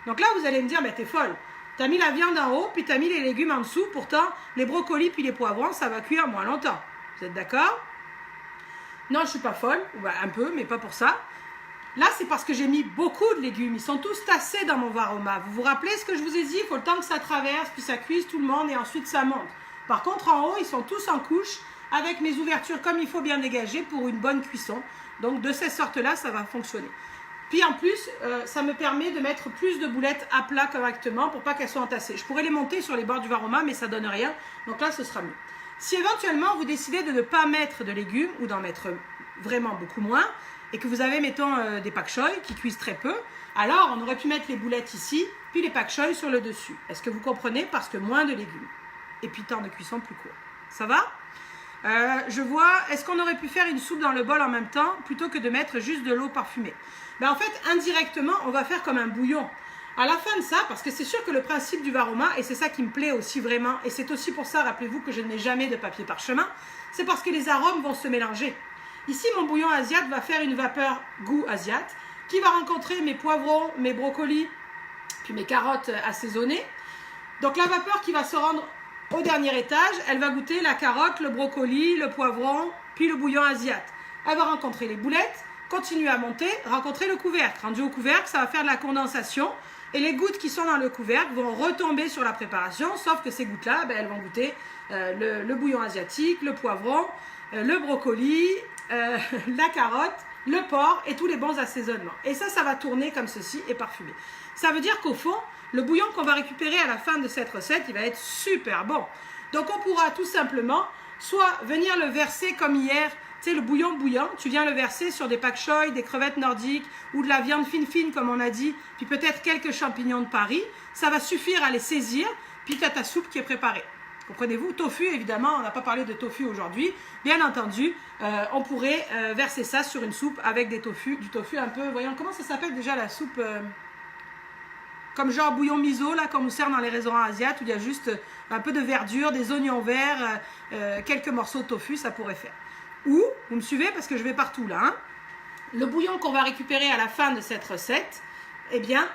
Donc là, vous allez me dire, mais t'es folle. Tu as mis la viande en haut, puis tu as mis les légumes en dessous. Pourtant, les brocolis puis les poivrons, ça va cuire moins longtemps. Vous êtes d'accord? Non, je ne suis pas folle. Bah, un peu, mais pas pour ça. Là, c'est parce que j'ai mis beaucoup de légumes. Ils sont tous tassés dans mon Varoma. Vous vous rappelez ce que je vous ai dit? Il faut le temps que ça traverse, puis ça cuise tout le monde, et ensuite ça monte. Par contre, en haut, ils sont tous en couche, avec mes ouvertures comme il faut bien dégagées pour une bonne cuisson. Donc, de cette sorte-là, ça va fonctionner. Puis en plus, ça me permet de mettre plus de boulettes à plat correctement pour pas qu'elles soient entassées. Je pourrais les monter sur les bords du Varoma, mais ça donne rien. Donc là, ce sera mieux. Si éventuellement, vous décidez de ne pas mettre de légumes ou d'en mettre vraiment beaucoup moins, et que vous avez, mettons, des pak choi qui cuisent très peu, alors on aurait pu mettre les boulettes ici, puis les pak choi sur le dessus. Est-ce que vous comprenez? Parce que moins de légumes. Et puis temps de cuisson plus court. Ça va? Je vois, est-ce qu'on aurait pu faire une soupe dans le bol en même temps, plutôt que de mettre juste de l'eau parfumée? Ben en fait, indirectement, on va faire comme un bouillon. À la fin de ça, parce que c'est sûr que le principe du Varoma, et c'est ça qui me plaît aussi vraiment, et c'est aussi pour ça, rappelez-vous que je ne mets jamais de papier parchemin, c'est parce que les arômes vont se mélanger. Ici, mon bouillon asiat va faire une vapeur goût asiat, qui va rencontrer mes poivrons, mes brocolis, puis mes carottes assaisonnées. Donc la vapeur qui va se rendre au dernier étage, elle va goûter la carotte, le brocoli, le poivron, puis le bouillon asiate. Elle va rencontrer les boulettes, continuer à monter, rencontrer le couvercle. Rendu au couvercle, ça va faire de la condensation et les gouttes qui sont dans le couvercle vont retomber sur la préparation, sauf que ces gouttes-là, elles vont goûter le bouillon asiatique, le poivron, le brocoli, la carotte, le porc et tous les bons assaisonnements. Et ça va tourner comme ceci et parfumer. Ça veut dire qu'au fond, le bouillon qu'on va récupérer à la fin de cette recette, il va être super bon. Donc on pourra tout simplement soit venir le verser comme hier, tu sais, le bouillon bouillant, tu viens le verser sur des pak choy, des crevettes nordiques ou de la viande fine comme on a dit, puis peut-être quelques champignons de Paris. Ça va suffire à les saisir, puis tu as ta soupe qui est préparée. Comprenez-vous? Tofu, évidemment, on n'a pas parlé de tofu aujourd'hui. Bien entendu, on pourrait verser ça sur une soupe avec du tofu un peu, voyons, comment ça s'appelle déjà la soupe comme genre bouillon miso, là, qu'on nous sert dans les restaurants asiatiques, où il y a juste un peu de verdure, des oignons verts, quelques morceaux de tofu, ça pourrait faire. Ou, vous me suivez parce que je vais partout là, hein, le bouillon qu'on va récupérer à la fin de cette recette, eh bien,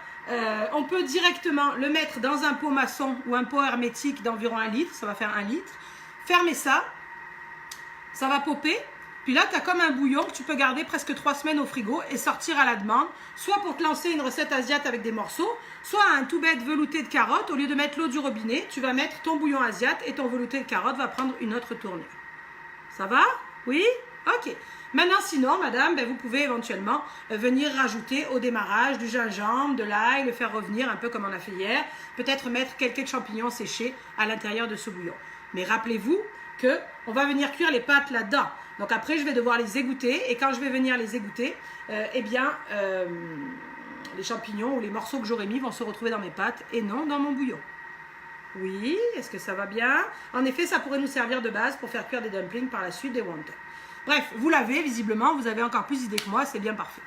on peut directement le mettre dans un pot maçon ou un pot hermétique d'environ 1 litre, ça va faire 1 litre, fermer ça, ça va popper, puis là tu as comme un bouillon que tu peux garder presque 3 semaines au frigo et sortir à la demande, soit pour te lancer une recette asiate avec des morceaux, soit un tout bête velouté de carottes, au lieu de mettre l'eau du robinet, tu vas mettre ton bouillon asiate et ton velouté de carottes va prendre une autre tournure. Ça va? Oui? Ok. Maintenant, sinon, madame, vous pouvez éventuellement venir rajouter au démarrage du gingembre, de l'ail, le faire revenir un peu comme on a fait hier. Peut-être mettre quelques champignons séchés à l'intérieur de ce bouillon. Mais rappelez-vous qu'on va venir cuire les pâtes là-dedans. Donc après, je vais devoir les égoutter. Et quand je vais venir les égoutter, les champignons ou les morceaux que j'aurais mis vont se retrouver dans mes pâtes et non dans mon bouillon. Oui, est-ce que ça va bien? En effet, ça pourrait nous servir de base pour faire cuire des dumplings par la suite, des wontons. Bref, vous l'avez visiblement, vous avez encore plus d'idées que moi, c'est bien parfait.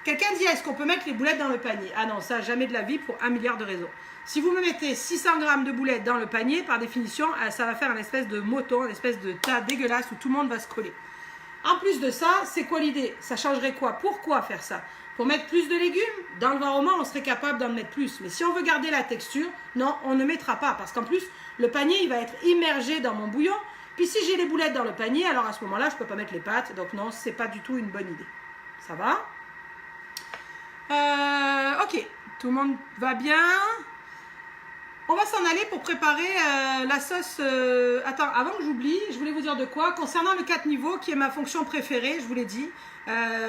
Quelqu'un dit, est-ce qu'on peut mettre les boulettes dans le panier? Ah non, ça, jamais de la vie pour 1 milliard de raisons. Si vous me mettez 600 grammes de boulettes dans le panier, par définition, ça va faire une espèce de moton, une espèce de tas dégueulasse où tout le monde va se coller. En plus de ça, c'est quoi l'idée? Ça changerait quoi? Pourquoi faire ça? Pour mettre plus de légumes? Dans le varoma, on serait capable d'en mettre plus. Mais si on veut garder la texture, non, on ne mettra pas. Parce qu'en plus, le panier, il va être immergé dans mon bouillon. Puis si j'ai les boulettes dans le panier, alors à ce moment-là, je ne peux pas mettre les pâtes. Donc non, ce n'est pas du tout une bonne idée. Ça va? Ok, tout le monde va bien. On va s'en aller pour préparer la sauce. Attends, avant que j'oublie, je voulais vous dire de quoi. Concernant le 4 niveaux, qui est ma fonction préférée, je vous l'ai dit,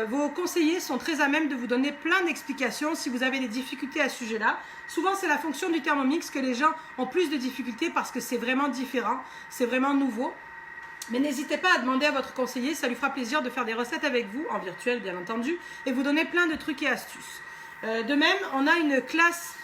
vos conseillers sont très à même de vous donner plein d'explications si vous avez des difficultés à ce sujet-là. Souvent, c'est la fonction du Thermomix que les gens ont plus de difficultés parce que c'est vraiment différent, c'est vraiment nouveau. Mais n'hésitez pas à demander à votre conseiller, ça lui fera plaisir de faire des recettes avec vous, en virtuel bien entendu, et vous donner plein de trucs et astuces. De même, on a une classe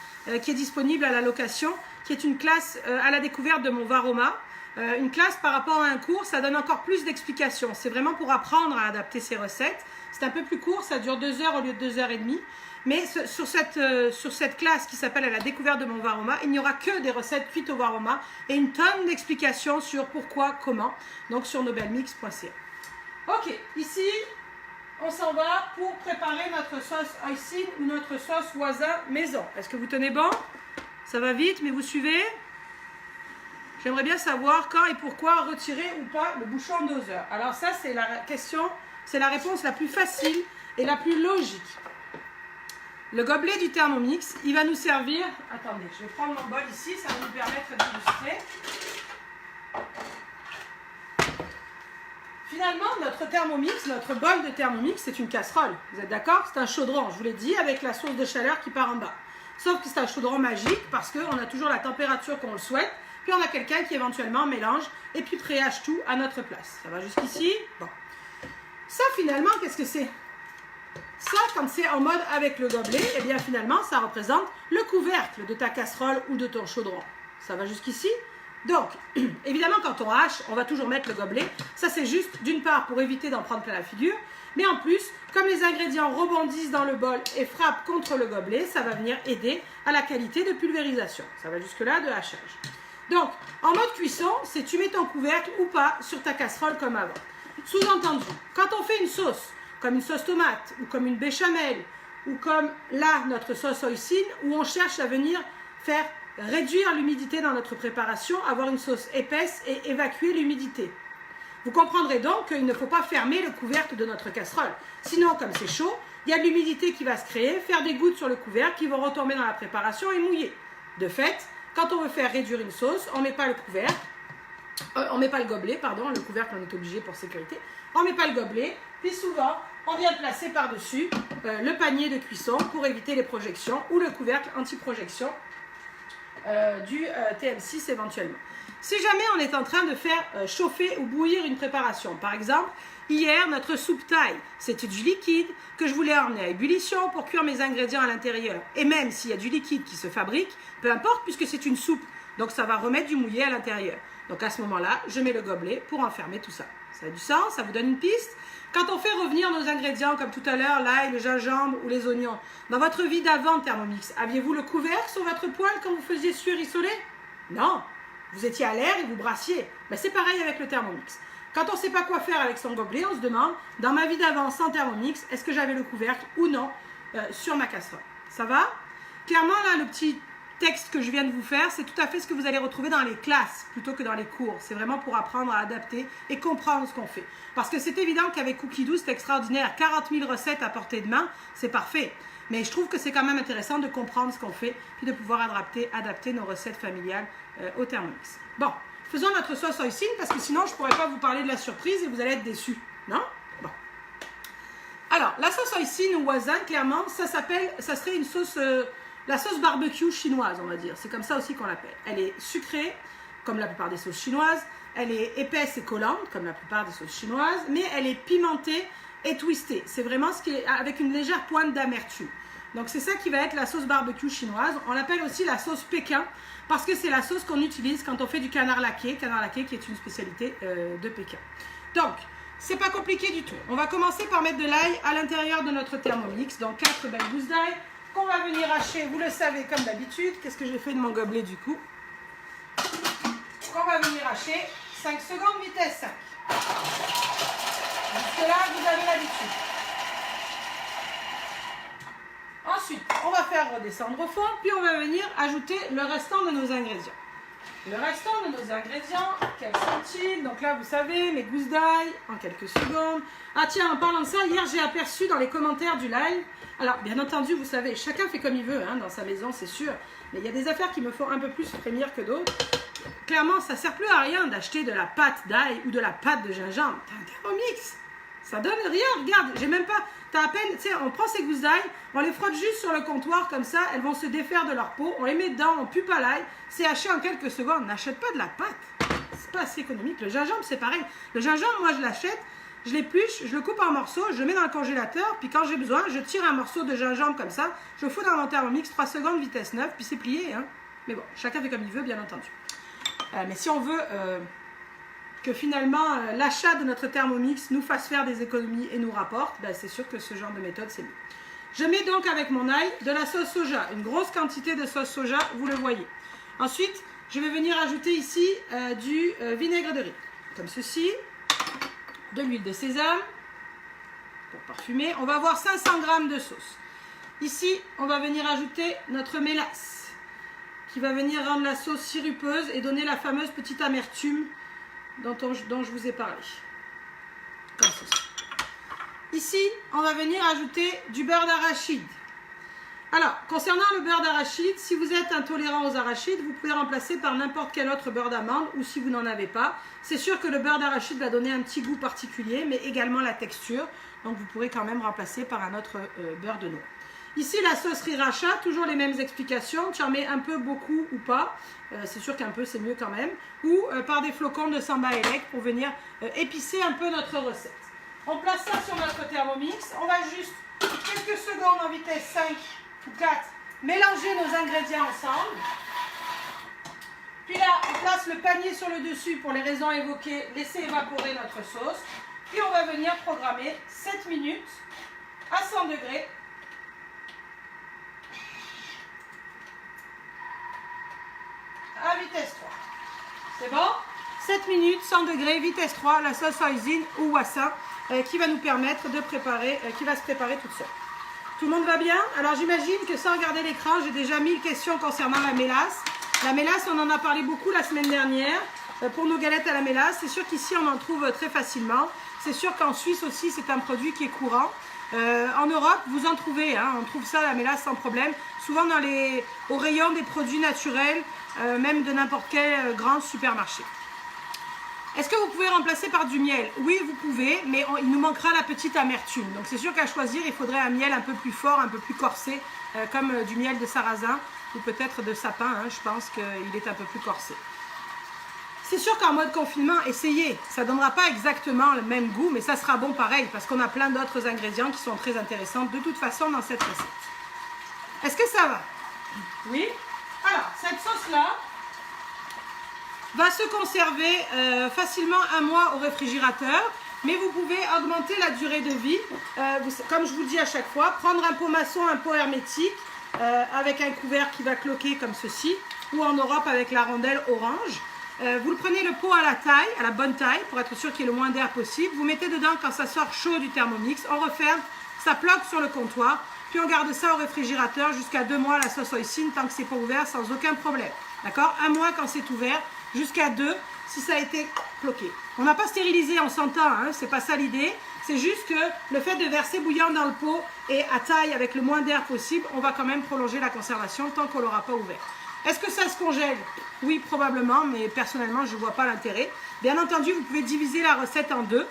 qui est disponible à la location, qui est une classe à la découverte de mon Varoma. Une classe par rapport à un cours, ça donne encore plus d'explications. C'est vraiment pour apprendre à adapter ces recettes. C'est un peu plus court, ça dure 2 heures au lieu de 2 heures et demie. Mais sur cette classe qui s'appelle à la découverte de mon Varoma, il n'y aura que des recettes cuites au Varoma et une tonne d'explications sur pourquoi, comment, donc sur nobelmix.ca. Ok, ici, on s'en va pour préparer notre sauce hoisin ou notre sauce voisin maison. Est-ce que vous tenez bon? Ça va vite, mais vous suivez? J'aimerais bien savoir quand et pourquoi retirer ou pas le bouchon doseur. Alors ça, c'est la question, c'est la réponse la plus facile et la plus logique. Le gobelet du Thermomix, il va nous servir... Attendez, je vais prendre mon bol ici, ça va nous permettre d'illustrer. Finalement, notre Thermomix, notre bol de Thermomix, c'est une casserole. Vous êtes d'accord? C'est un chaudron, je vous l'ai dit, avec la source de chaleur qui part en bas. Sauf que c'est un chaudron magique parce qu'on a toujours la température qu'on le souhaite. Puis on a quelqu'un qui éventuellement mélange et puis préhache tout à notre place. Ça va jusqu'ici? Bon. Ça finalement, qu'est-ce que c'est? Ça, quand c'est en mode avec le gobelet, eh bien finalement, ça représente le couvercle de ta casserole ou de ton chaudron. Ça va jusqu'ici? Donc, évidemment, quand on hache, on va toujours mettre le gobelet. Ça, c'est juste, d'une part, pour éviter d'en prendre plein la figure. Mais en plus, comme les ingrédients rebondissent dans le bol et frappent contre le gobelet, ça va venir aider à la qualité de pulvérisation. Ça va jusque-là de hachage. Donc, en mode cuisson, c'est tu mets ton couvercle ou pas sur ta casserole comme avant. Sous-entendu, quand on fait une sauce, comme une sauce tomate, ou comme une béchamel, ou comme là, notre sauce hoisin, où on cherche à venir faire réduire l'humidité dans notre préparation, avoir une sauce épaisse et évacuer l'humidité. Vous comprendrez donc qu'il ne faut pas fermer le couvercle de notre casserole. Sinon, comme c'est chaud, il y a de l'humidité qui va se créer, faire des gouttes sur le couvercle qui vont retomber dans la préparation et mouiller. De fait, quand on veut faire réduire une sauce, on ne met pas le couvercle, on ne met pas le gobelet, pardon, le couvercle on est obligé pour sécurité, on ne met pas le gobelet, puis souvent on vient placer par-dessus le panier de cuisson pour éviter les projections ou le couvercle anti-projection du TM6 éventuellement. Si jamais on est en train de faire chauffer ou bouillir une préparation, par exemple, hier notre soupe thaï, c'était du liquide que je voulais emmener à ébullition pour cuire mes ingrédients à l'intérieur. Et même s'il y a du liquide qui se fabrique, peu importe puisque c'est une soupe, donc ça va remettre du mouillé à l'intérieur. Donc à ce moment-là, je mets le gobelet pour enfermer tout ça. Ça a du sens, ça vous donne une piste. Quand on fait revenir nos ingrédients, comme tout à l'heure, l'ail, le gingembre ou les oignons, dans votre vie d'avant Thermomix, aviez-vous le couvercle sur votre poêle quand vous faisiez cuire rissoler? Non, vous étiez à l'air et vous brassiez. Mais c'est pareil avec le Thermomix. Quand on ne sait pas quoi faire avec son gobelet, on se demande, dans ma vie d'avant sans Thermomix, est-ce que j'avais le couvercle ou non sur ma casserole? Ça va? Clairement, là, le petit texte que je viens de vous faire, c'est tout à fait ce que vous allez retrouver dans les classes plutôt que dans les cours. C'est vraiment pour apprendre à adapter et comprendre ce qu'on fait. Parce que c'est évident qu'avec Cookidoo, c'est extraordinaire. 40 000 recettes à portée de main, c'est parfait. Mais je trouve que c'est quand même intéressant de comprendre ce qu'on fait puis de pouvoir adapter nos recettes familiales au Thermomix. Bon, faisons notre sauce hoisin parce que sinon, je ne pourrais pas vous parler de la surprise et vous allez être déçus. Non? Bon. Alors, la sauce hoisin ou wasan, clairement, ça serait une sauce... la sauce barbecue chinoise, on va dire. C'est comme ça aussi qu'on l'appelle. Elle est sucrée, comme la plupart des sauces chinoises. Elle est épaisse et collante, comme la plupart des sauces chinoises. Mais elle est pimentée et twistée. C'est vraiment ce qui est avec une légère pointe d'amertume. Donc c'est ça qui va être la sauce barbecue chinoise. On l'appelle aussi la sauce Pékin, parce que c'est la sauce qu'on utilise quand on fait du canard laqué. Canard laqué qui est une spécialité de Pékin. Donc, c'est pas compliqué du tout. On va commencer par mettre de l'ail à l'intérieur de notre Thermomix. Donc 4 belles gousses d'ail. Qu'on va venir hacher, vous le savez comme d'habitude. Qu'est-ce que j'ai fait de mon gobelet du coup? Qu'on va venir hacher 5 secondes, vitesse 5. Jusque là, vous avez l'habitude. Ensuite, on va faire redescendre au fond, puis on va venir ajouter le restant de nos ingrédients. Le restant de nos ingrédients, quels sont-ils? Donc là, vous savez, mes gousses d'ail en quelques secondes. Ah tiens, en parlant de ça, hier j'ai aperçu dans les commentaires du live. Alors, bien entendu, vous savez, chacun fait comme il veut hein, dans sa maison, c'est sûr. Mais il y a des affaires qui me font un peu plus frémir que d'autres. Clairement, ça ne sert plus à rien d'acheter de la pâte d'ail ou de la pâte de gingembre. T'as un Thermomix. Ça donne rien, regarde, j'ai même pas... T'as à peine, tu sais, on prend ces gousses d'ail, on les frotte juste sur le comptoir comme ça, elles vont se défaire de leur peau, on les met dedans, on pue pas l'ail, c'est haché en quelques secondes. N'achète pas de la pâte, c'est pas assez économique. Le gingembre, c'est pareil. Le gingembre, moi, je l'achète, je l'épluche, je le coupe en morceaux, je le mets dans le congélateur, puis quand j'ai besoin, je tire un morceau de gingembre comme ça, je le fous dans mon Thermomix, 3 secondes, vitesse 9, puis c'est plié. Hein. Mais bon, chacun fait comme il veut, bien entendu. Mais si on veut que finalement l'achat de notre Thermomix nous fasse faire des économies et nous rapporte, ben, c'est sûr que ce genre de méthode, c'est mieux. Je mets donc avec mon ail de la sauce soja, une grosse quantité de sauce soja, vous le voyez. Ensuite, je vais venir ajouter ici du vinaigre de riz, comme ceci. De l'huile de sésame pour parfumer. On va avoir 500 g de sauce. Ici, on va venir ajouter notre mélasse qui va venir rendre la sauce sirupeuse et donner la fameuse petite amertume dont je vous ai parlé. Comme ceci. Ici, on va venir ajouter du beurre d'arachide. Alors, concernant le beurre d'arachide, si vous êtes intolérant aux arachides, vous pouvez remplacer par n'importe quel autre beurre d'amande ou si vous n'en avez pas. C'est sûr que le beurre d'arachide va donner un petit goût particulier, mais également la texture. Donc, vous pourrez quand même remplacer par un autre beurre de noix. Ici, la sauce sriracha, toujours les mêmes explications. Tu en mets un peu, beaucoup ou pas. C'est sûr qu'un peu, c'est mieux quand même. Ou par des flocons de samba elec pour venir épicer un peu notre recette. On place ça sur notre Thermomix. On va juste quelques secondes en vitesse 5 ou 4, mélanger nos ingrédients ensemble. Puis là, on place le panier sur le dessus pour les raisons évoquées, laisser évaporer notre sauce. Puis on va venir programmer 7 minutes à 100 degrés. À vitesse 3. C'est bon? 7 minutes, 100 degrés, vitesse 3, la sauce hoisin ou wasan qui va nous permettre de préparer, qui va se préparer toute seule. Tout le monde va bien? Alors j'imagine que sans regarder l'écran, j'ai déjà 1000 questions concernant la mélasse. La mélasse, on en a parlé beaucoup la semaine dernière pour nos galettes à la mélasse. C'est sûr qu'ici, on en trouve très facilement. C'est sûr qu'en Suisse aussi, c'est un produit qui est courant. En Europe, vous en trouvez, hein, on trouve ça, la mélasse, sans problème. Souvent au rayon des produits naturels, même de n'importe quel grand supermarché. Est-ce que vous pouvez remplacer par du miel? Oui, vous pouvez, mais il nous manquera la petite amertume. Donc c'est sûr qu'à choisir, il faudrait un miel un peu plus fort, un peu plus corsé, comme du miel de sarrasin ou peut-être de sapin. Hein, je pense qu'il est un peu plus corsé. C'est sûr qu'en mode confinement, essayez. Ça ne donnera pas exactement le même goût, mais ça sera bon pareil, parce qu'on a plein d'autres ingrédients qui sont très intéressants de toute façon dans cette recette. Est-ce que ça va? Oui. Alors, cette sauce-là va se conserver facilement 1 mois au réfrigérateur, mais vous pouvez augmenter la durée de vie, comme je vous dis à chaque fois, prendre un pot maçon, un pot hermétique, avec un couvert qui va cloquer comme ceci, ou en Europe avec la rondelle orange. Vous le prenez le pot à la taille, à la bonne taille, pour être sûr qu'il y ait le moins d'air possible. Vous mettez dedans quand ça sort chaud du Thermomix, on referme, ça bloque sur le comptoir, puis on garde ça au réfrigérateur jusqu'à 2 mois la sauce hoisin tant que c'est pas ouvert sans aucun problème. D'accord? 1 mois quand c'est ouvert, jusqu'à 2 si ça a été bloqué. On n'a pas stérilisé, on s'entend, hein, c'est pas ça l'idée. C'est juste que le fait de verser bouillant dans le pot et à taille avec le moins d'air possible, on va quand même prolonger la conservation tant qu'on ne l'aura pas ouvert. Est-ce que ça se congèle? Oui, probablement, mais personnellement, je ne vois pas l'intérêt. Bien entendu, vous pouvez diviser la recette en 2,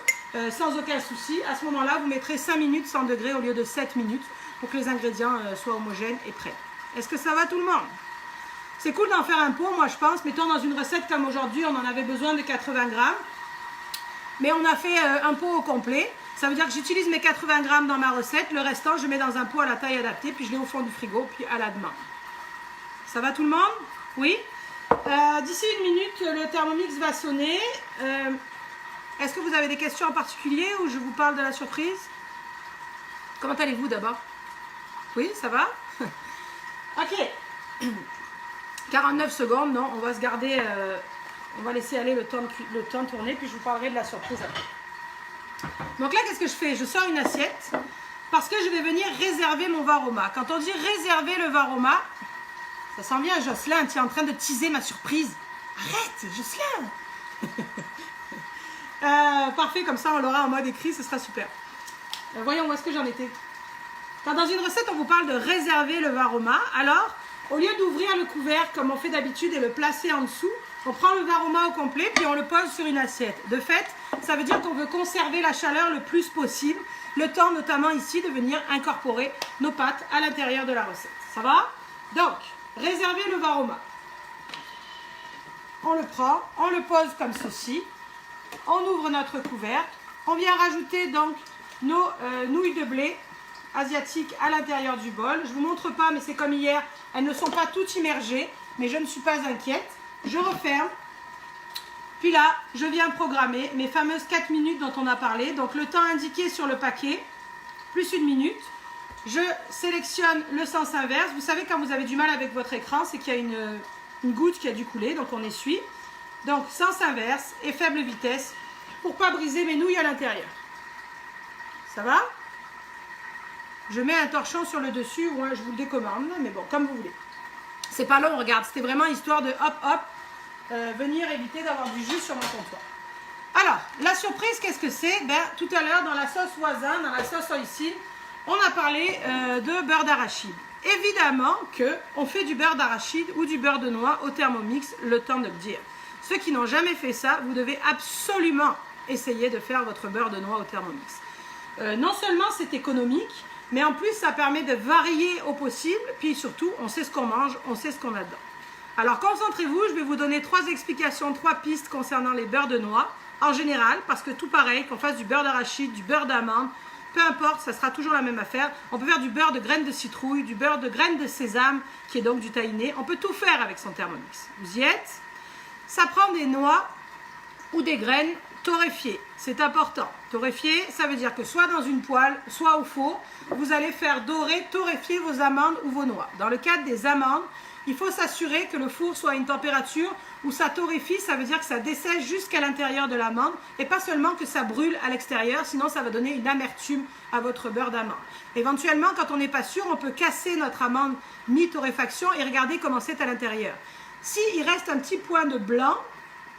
sans aucun souci. À ce moment-là, vous mettrez 5 minutes 100 degrés au lieu de 7 minutes pour que les ingrédients soient homogènes et prêts. Est-ce que ça va tout le monde? C'est cool d'en faire un pot, moi je pense. Mettons dans une recette comme aujourd'hui, on en avait besoin de 80 grammes. Mais on a fait un pot au complet. Ça veut dire que j'utilise mes 80 grammes dans ma recette. Le restant, je mets dans un pot à la taille adaptée, puis je l'ai au fond du frigo, puis à la demande. Ça va tout le monde? Oui. D'ici 1 minute, le Thermomix va sonner. Est-ce que vous avez des questions en particulier ou je vous parle de la surprise? Comment allez-vous d'abord? Oui, ça va? Ok. 49 secondes, non, on va se garder, on va laisser aller le temps de tourner, puis je vous parlerai de la surprise après. Donc là, qu'est-ce que je fais? Je sors une assiette parce que je vais venir réserver mon varoma. Quand on dit réserver le varoma, ça sent bien, Jocelyn, tu es en train de teaser ma surprise. Arrête, Jocelyn. Parfait, comme ça on l'aura en mode écrit, ce sera super. Voyons où est-ce que j'en étais. Quand dans une recette, on vous parle de réserver le varoma, alors au lieu d'ouvrir le couvercle comme on fait d'habitude et le placer en dessous, on prend le varoma au complet puis on le pose sur une assiette. De fait, ça veut dire qu'on veut conserver la chaleur le plus possible, le temps notamment ici de venir incorporer nos pâtes à l'intérieur de la recette. Ça va? Donc, réserver le varoma. On le prend, on le pose comme ceci, on ouvre notre couvercle, on vient rajouter donc nos nouilles de blé asiatiques à l'intérieur du bol. Je ne vous montre pas, mais c'est comme hier, elles ne sont pas toutes immergées, mais je ne suis pas inquiète. Je referme, puis là, je viens programmer mes fameuses 4 minutes dont on a parlé. Donc le temps indiqué sur le paquet, plus 1 minute. Je sélectionne le sens inverse. Vous savez, quand vous avez du mal avec votre écran, c'est qu'il y a une goutte qui a dû couler, donc on essuie. Donc sens inverse et faible vitesse pour ne pas briser mes nouilles à l'intérieur. Ça va? Je mets un torchon sur le dessus ou je vous le décommande, mais bon, comme vous voulez. C'est pas long, regarde, c'était vraiment histoire de hop hop, venir éviter d'avoir du jus sur mon comptoir. Alors, la surprise, qu'est-ce que c'est? Ben, tout à l'heure, dans la sauce voisin, dans la sauce hoisin, on a parlé de beurre d'arachide. Évidemment qu'on fait du beurre d'arachide ou du beurre de noix au Thermomix, le temps de le dire. Ceux qui n'ont jamais fait ça, vous devez absolument essayer de faire votre beurre de noix au Thermomix. Non seulement c'est économique, mais en plus ça permet de varier au possible, puis surtout on sait ce qu'on mange, on sait ce qu'on a dedans. Alors concentrez-vous, je vais vous donner 3 explications, 3 pistes concernant les beurres de noix, en général, parce que tout pareil, qu'on fasse du beurre d'arachide, du beurre d'amande, peu importe, ça sera toujours la même affaire. On peut faire du beurre de graines de citrouille, du beurre de graines de sésame, qui est donc du tahiné. On peut tout faire avec son Thermomix. Vous y êtes? Ça prend des noix ou des graines torréfiées. C'est important. Torréfié, ça veut dire que soit dans une poêle, soit au four, vous allez faire dorer, torréfier vos amandes ou vos noix. Dans le cadre des amandes, il faut s'assurer que le four soit à une température où ça torréfie, ça veut dire que ça dessèche jusqu'à l'intérieur de l'amande et pas seulement que ça brûle à l'extérieur, sinon ça va donner une amertume à votre beurre d'amande. Éventuellement, quand on n'est pas sûr, on peut casser notre amande mi-torréfaction et regarder comment c'est à l'intérieur. S'il reste un petit point de blanc,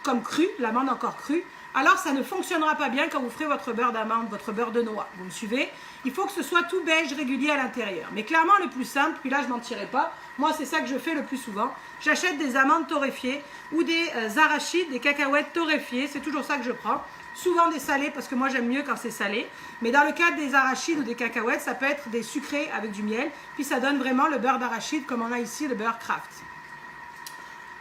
comme cru, l'amande encore crue, alors ça ne fonctionnera pas bien quand vous ferez votre beurre d'amande, votre beurre de noix. Vous me suivez? Il faut que ce soit tout beige régulier à l'intérieur. Mais clairement, le plus simple, puis là je ne mentirai pas, moi c'est ça que je fais le plus souvent. J'achète des amandes torréfiées ou des arachides, des cacahuètes torréfiées, c'est toujours ça que je prends. Souvent des salés parce que moi j'aime mieux quand c'est salé. Mais dans le cas des arachides ou des cacahuètes, ça peut être des sucrés avec du miel. Puis ça donne vraiment le beurre d'arachide comme on a ici, le beurre Kraft.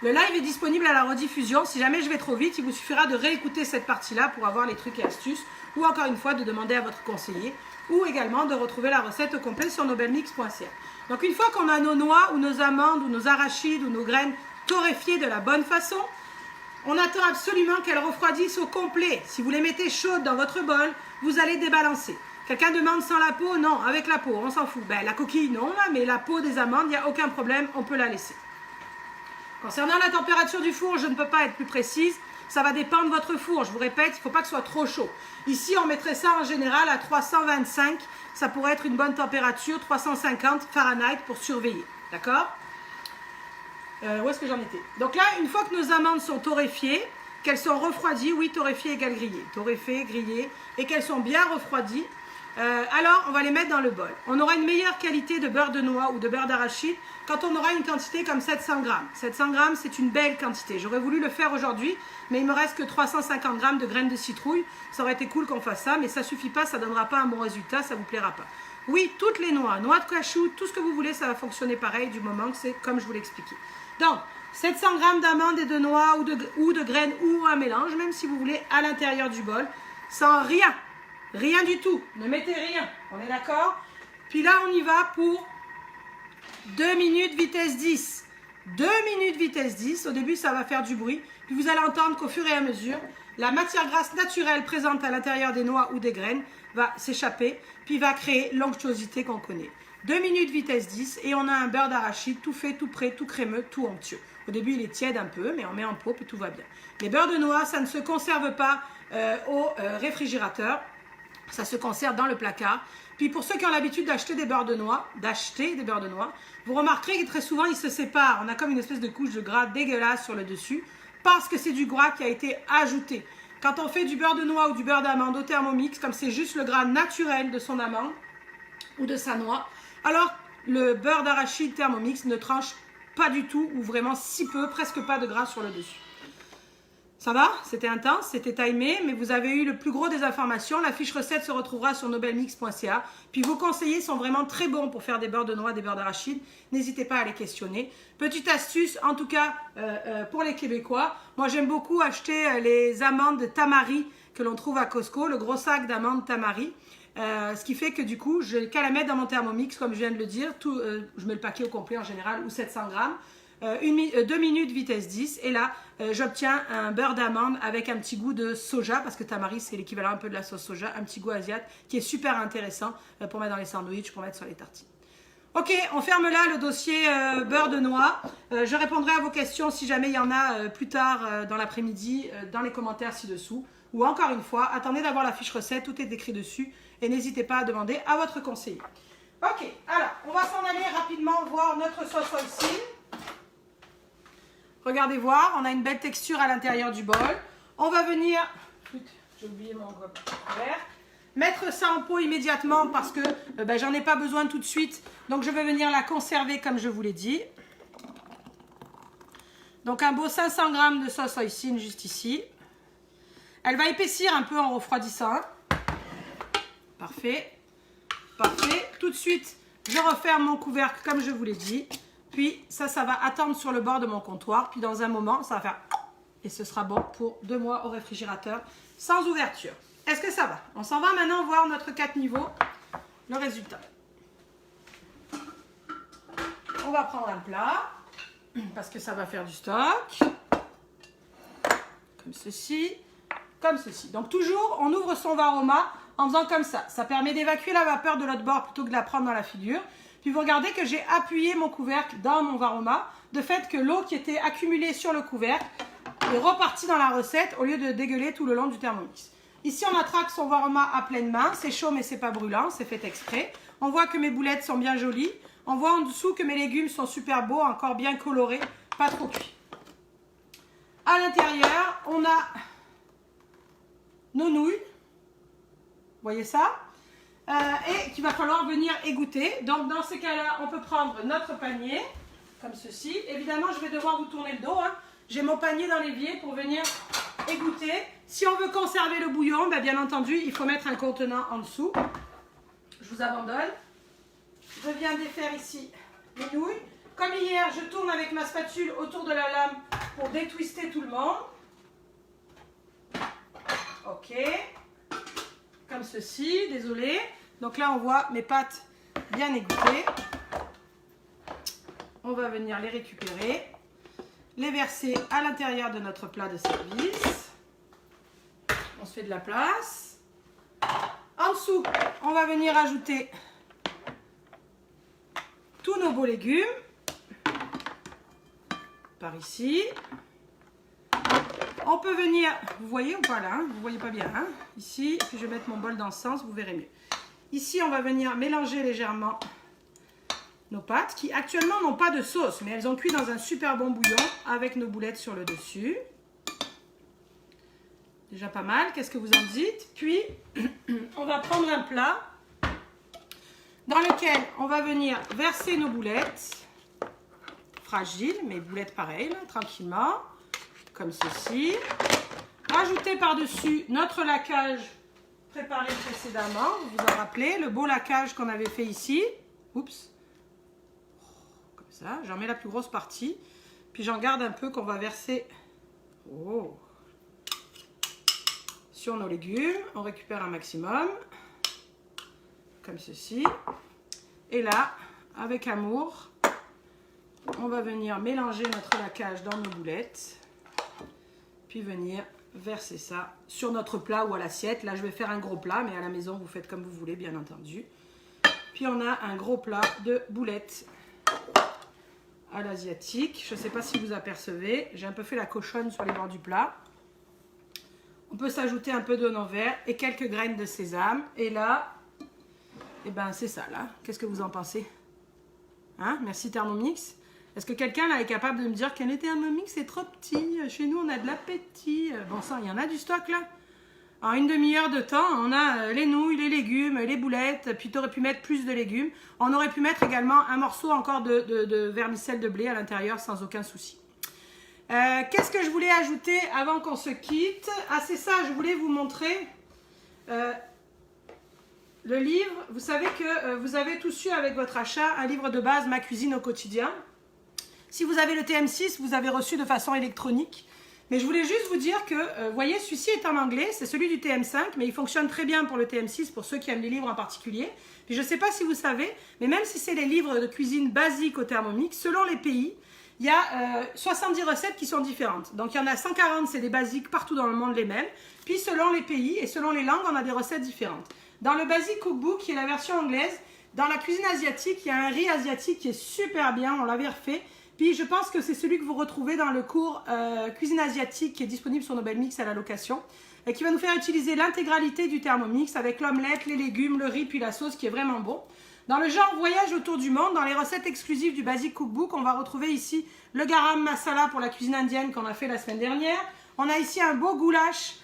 Le live est disponible à la rediffusion. Si jamais je vais trop vite, il vous suffira de réécouter cette partie-là pour avoir les trucs et astuces ou encore une fois de demander à votre conseiller ou également de retrouver la recette au complet sur nobelmix.ca. Donc une fois qu'on a nos noix ou nos amandes ou nos arachides ou nos graines torréfiées de la bonne façon, on attend absolument qu'elles refroidissent au complet. Si vous les mettez chaudes dans votre bol, vous allez débalancer. Quelqu'un demande sans la peau? Non, avec la peau, on s'en fout. Ben, la coquille, non, là, mais la peau des amandes, il n'y a aucun problème, on peut la laisser. Concernant la température du four, je ne peux pas être plus précise. Ça va dépendre de votre four. Je vous répète, il ne faut pas que ce soit trop chaud. Ici, on mettrait ça en général à 325. Ça pourrait être une bonne température, 350 Fahrenheit pour surveiller. D'accord? Où est-ce que j'en étais? Donc là, une fois que nos amandes sont torréfiées, qu'elles sont refroidies, oui, torréfiées égale grillées. Torréfiées, grillées, et qu'elles sont bien refroidies, alors on va les mettre dans le bol. On aura une meilleure qualité de beurre de noix ou de beurre d'arachide quand on aura une quantité comme 700 grammes. 700 grammes, c'est une belle quantité. J'aurais voulu le faire aujourd'hui, mais il me reste que 350 grammes de graines de citrouille. Ça aurait été cool qu'on fasse ça, mais ça ne suffit pas, ça ne donnera pas un bon résultat, ça ne vous plaira pas. Oui, toutes les noix, noix de cachou, tout ce que vous voulez, ça va fonctionner pareil du moment que c'est comme je vous l'ai expliqué. Donc, 700 grammes d'amandes et de noix ou de graines ou un mélange, même si vous voulez, à l'intérieur du bol, sans rien. Rien du tout. Ne mettez rien. On est d'accord? Puis là, on y va pour 2 minutes vitesse 10. 2 minutes vitesse 10. Au début, ça va faire du bruit. Puis vous allez entendre qu'au fur et à mesure, la matière grasse naturelle présente à l'intérieur des noix ou des graines va s'échapper, puis va créer l'onctuosité qu'on connaît. 2 minutes vitesse 10 et on a un beurre d'arachide tout fait, tout prêt, tout crémeux, tout onctueux. Au début, il est tiède un peu, mais on met en pot et tout va bien. Les beurres de noix, ça ne se conserve pas au réfrigérateur. Ça se conserve dans le placard. Puis pour ceux qui ont l'habitude d'acheter des beurres de noix, vous remarquerez que très souvent, ils se séparent. On a comme une espèce de couche de gras dégueulasse sur le dessus parce que c'est du gras qui a été ajouté. Quand on fait du beurre de noix ou du beurre d'amande au Thermomix, comme c'est juste le gras naturel de son amande ou de sa noix, alors le beurre d'arachide Thermomix ne tranche pas du tout ou vraiment si peu, presque pas de gras sur le dessus. Ça va? C'était intense, c'était timé, mais vous avez eu le plus gros des informations. La fiche recette se retrouvera sur nobelmix.ca. Puis vos conseillers sont vraiment très bons pour faire des beurres de noix, des beurres d'arachide. N'hésitez pas à les questionner. Petite astuce, en tout cas pour les Québécois. Moi, j'aime beaucoup acheter les amandes Tamari que l'on trouve à Costco, le gros sac d'amandes Tamari. Ce qui fait que du coup, je n'ai qu'à la mettre dans mon Thermomix, comme je viens de le dire. Je mets le paquet au complet en général, ou 700 grammes. 2 minutes vitesse 10 et là j'obtiens un beurre d'amande avec un petit goût de soja parce que tamari c'est l'équivalent un peu de la sauce soja, un petit goût asiatique qui est super intéressant pour mettre dans les sandwichs, pour mettre sur les tartines. Ok, on ferme là le dossier beurre de noix. Je répondrai à vos questions si jamais il y en a plus tard dans l'après-midi dans les commentaires ci-dessous ou encore une fois, attendez d'avoir la fiche recette, tout est écrit dessus et n'hésitez pas à demander à votre conseiller. Ok, alors on va s'en aller rapidement voir notre sauce hoisin. Regardez voir, on a une belle texture à l'intérieur du bol. On va venir, j'ai oublié mon verre, mettre ça en pot immédiatement parce que j'en ai pas besoin tout de suite. Donc je vais venir la conserver comme je vous l'ai dit. Donc un beau 500 g de sauce hoisin juste ici. Elle va épaissir un peu en refroidissant. Parfait. Parfait. Tout de suite, je referme mon couvercle comme je vous l'ai dit. Puis ça va attendre sur le bord de mon comptoir. Puis dans un moment, ça va faire... Et ce sera bon pour 2 mois au réfrigérateur sans ouverture. Est-ce que ça va? On s'en va maintenant voir notre 4 niveaux, le résultat. On va prendre un plat parce que ça va faire du stock. Comme ceci, comme ceci. Donc toujours, on ouvre son varoma en faisant comme ça. Ça permet d'évacuer la vapeur de l'autre bord plutôt que de la prendre dans la figure. Puis vous regardez que j'ai appuyé mon couvercle dans mon varoma, de fait que l'eau qui était accumulée sur le couvercle est repartie dans la recette au lieu de dégueuler tout le long du Thermomix. Ici, on attraque son varoma à pleine main. C'est chaud, mais c'est pas brûlant, c'est fait exprès. On voit que mes boulettes sont bien jolies. On voit en dessous que mes légumes sont super beaux, encore bien colorés, pas trop cuits. À l'intérieur, on a nos nouilles. Vous voyez ça? Et qu'il va falloir venir égoutter. Donc, dans ce cas-là, on peut prendre notre panier, comme ceci. Évidemment, je vais devoir vous tourner le dos. Hein. J'ai mon panier dans l'évier pour venir égoutter. Si on veut conserver le bouillon, bien entendu, il faut mettre un contenant en dessous. Je vous abandonne. Je viens défaire ici les nouilles. Comme hier, je tourne avec ma spatule autour de la lame pour détwister tout le monde. Ok. Comme ceci, désolé. Donc là, on voit mes pâtes bien égouttées. On va venir les récupérer, les verser à l'intérieur de notre plat de service. On se fait de la place. En dessous, on va venir ajouter tous nos beaux légumes. Par ici. On peut venir, vous voyez ou pas là, vous voyez pas bien, hein, ici, puis je vais mettre mon bol dans ce sens, vous verrez mieux. Ici, on va venir mélanger légèrement nos pâtes, qui actuellement n'ont pas de sauce, mais elles ont cuit dans un super bon bouillon, avec nos boulettes sur le dessus. Déjà pas mal, qu'est-ce que vous en dites? Puis, on va prendre un plat, dans lequel on va venir verser nos boulettes, fragiles, mais boulettes pareilles, là, tranquillement. Comme ceci. Rajouter par-dessus notre laquage préparé précédemment. Vous vous en rappelez, le beau laquage qu'on avait fait ici. Oups. Comme ça. J'en mets la plus grosse partie. Puis j'en garde un peu qu'on va verser sur nos légumes. On récupère un maximum. Comme ceci. Et là, avec amour, on va venir mélanger notre laquage dans nos boulettes. Puis venir verser ça sur notre plat ou à l'assiette. Là, je vais faire un gros plat, mais à la maison, vous faites comme vous voulez, bien entendu. Puis, on a un gros plat de boulettes à l'asiatique. Je ne sais pas si vous apercevez. J'ai un peu fait la cochonne sur les bords du plat. On peut s'ajouter un peu d'oignon vert et quelques graines de sésame. Et là, eh ben, c'est ça, là. Qu'est-ce que vous en pensez? Hein? Merci Thermomix. Est-ce que quelqu'un là est capable de me dire qu'un Thermomix c'est trop petit? Chez nous, on a de l'appétit. Bon sang, il y en a du stock là. En une demi-heure de temps, on a les nouilles, les légumes, les boulettes. Puis tu aurais pu mettre plus de légumes. On aurait pu mettre également un morceau encore de vermicelle de blé à l'intérieur sans aucun souci. Qu'est-ce que je voulais ajouter avant qu'on se quitte? Ah, c'est ça, je voulais vous montrer le livre. Vous savez que vous avez tous eu avec votre achat un livre de base, Ma cuisine au quotidien. Si vous avez le TM6, vous avez reçu de façon électronique. Mais je voulais juste vous dire que, vous voyez, celui-ci est en anglais, c'est celui du TM5, mais il fonctionne très bien pour le TM6, pour ceux qui aiment les livres en particulier. Puis je ne sais pas si vous savez, mais même si c'est les livres de cuisine basiques au Thermomix, selon les pays, il y a 70 recettes qui sont différentes. Donc il y en a 140, c'est des basiques partout dans le monde les mêmes. Puis selon les pays et selon les langues, on a des recettes différentes. Dans le Basic Cookbook, qui est la version anglaise, dans la cuisine asiatique, il y a un riz asiatique qui est super bien, on l'avait refait. Puis je pense que c'est celui que vous retrouvez dans le cours cuisine asiatique qui est disponible sur Nobel Mix à la location et qui va nous faire utiliser l'intégralité du Thermomix avec l'omelette, les légumes, le riz puis la sauce qui est vraiment bon. Dans le genre voyage autour du monde, dans les recettes exclusives du Basic Cookbook, on va retrouver ici le garam masala pour la cuisine indienne qu'on a fait la semaine dernière. On a ici un beau goulash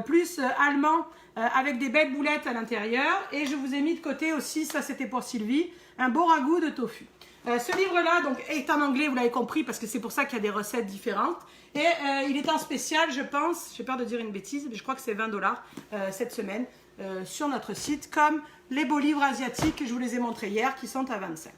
plus allemand avec des belles boulettes à l'intérieur. Et je vous ai mis de côté aussi, ça c'était pour Sylvie, un beau ragoût de tofu. Ce livre-là donc est en anglais, vous l'avez compris, parce que c'est pour ça qu'il y a des recettes différentes. Et il est en spécial, je pense, j'ai peur de dire une bêtise, mais je crois que c'est 20 $ cette semaine sur notre site, comme les beaux livres asiatiques que je vous les ai montrés hier, qui sont à 25.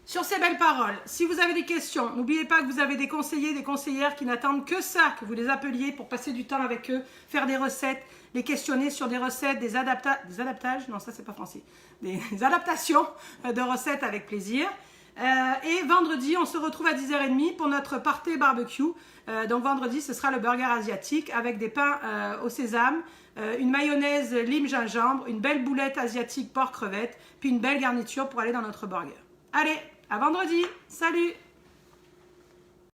Sur ces belles paroles, si vous avez des questions, n'oubliez pas que vous avez des conseillers, des conseillères qui n'attendent que ça, que vous les appeliez pour passer du temps avec eux, faire des recettes, les questionner sur des recettes, des adaptages, non ça c'est pas français, des adaptations de recettes avec plaisir. Et vendredi, on se retrouve à 10h30 pour notre party barbecue. Donc vendredi, ce sera le burger asiatique avec des pains au sésame, une mayonnaise lime gingembre, une belle boulette asiatique porc crevette, puis une belle garniture pour aller dans notre burger. Allez, à vendredi. Salut!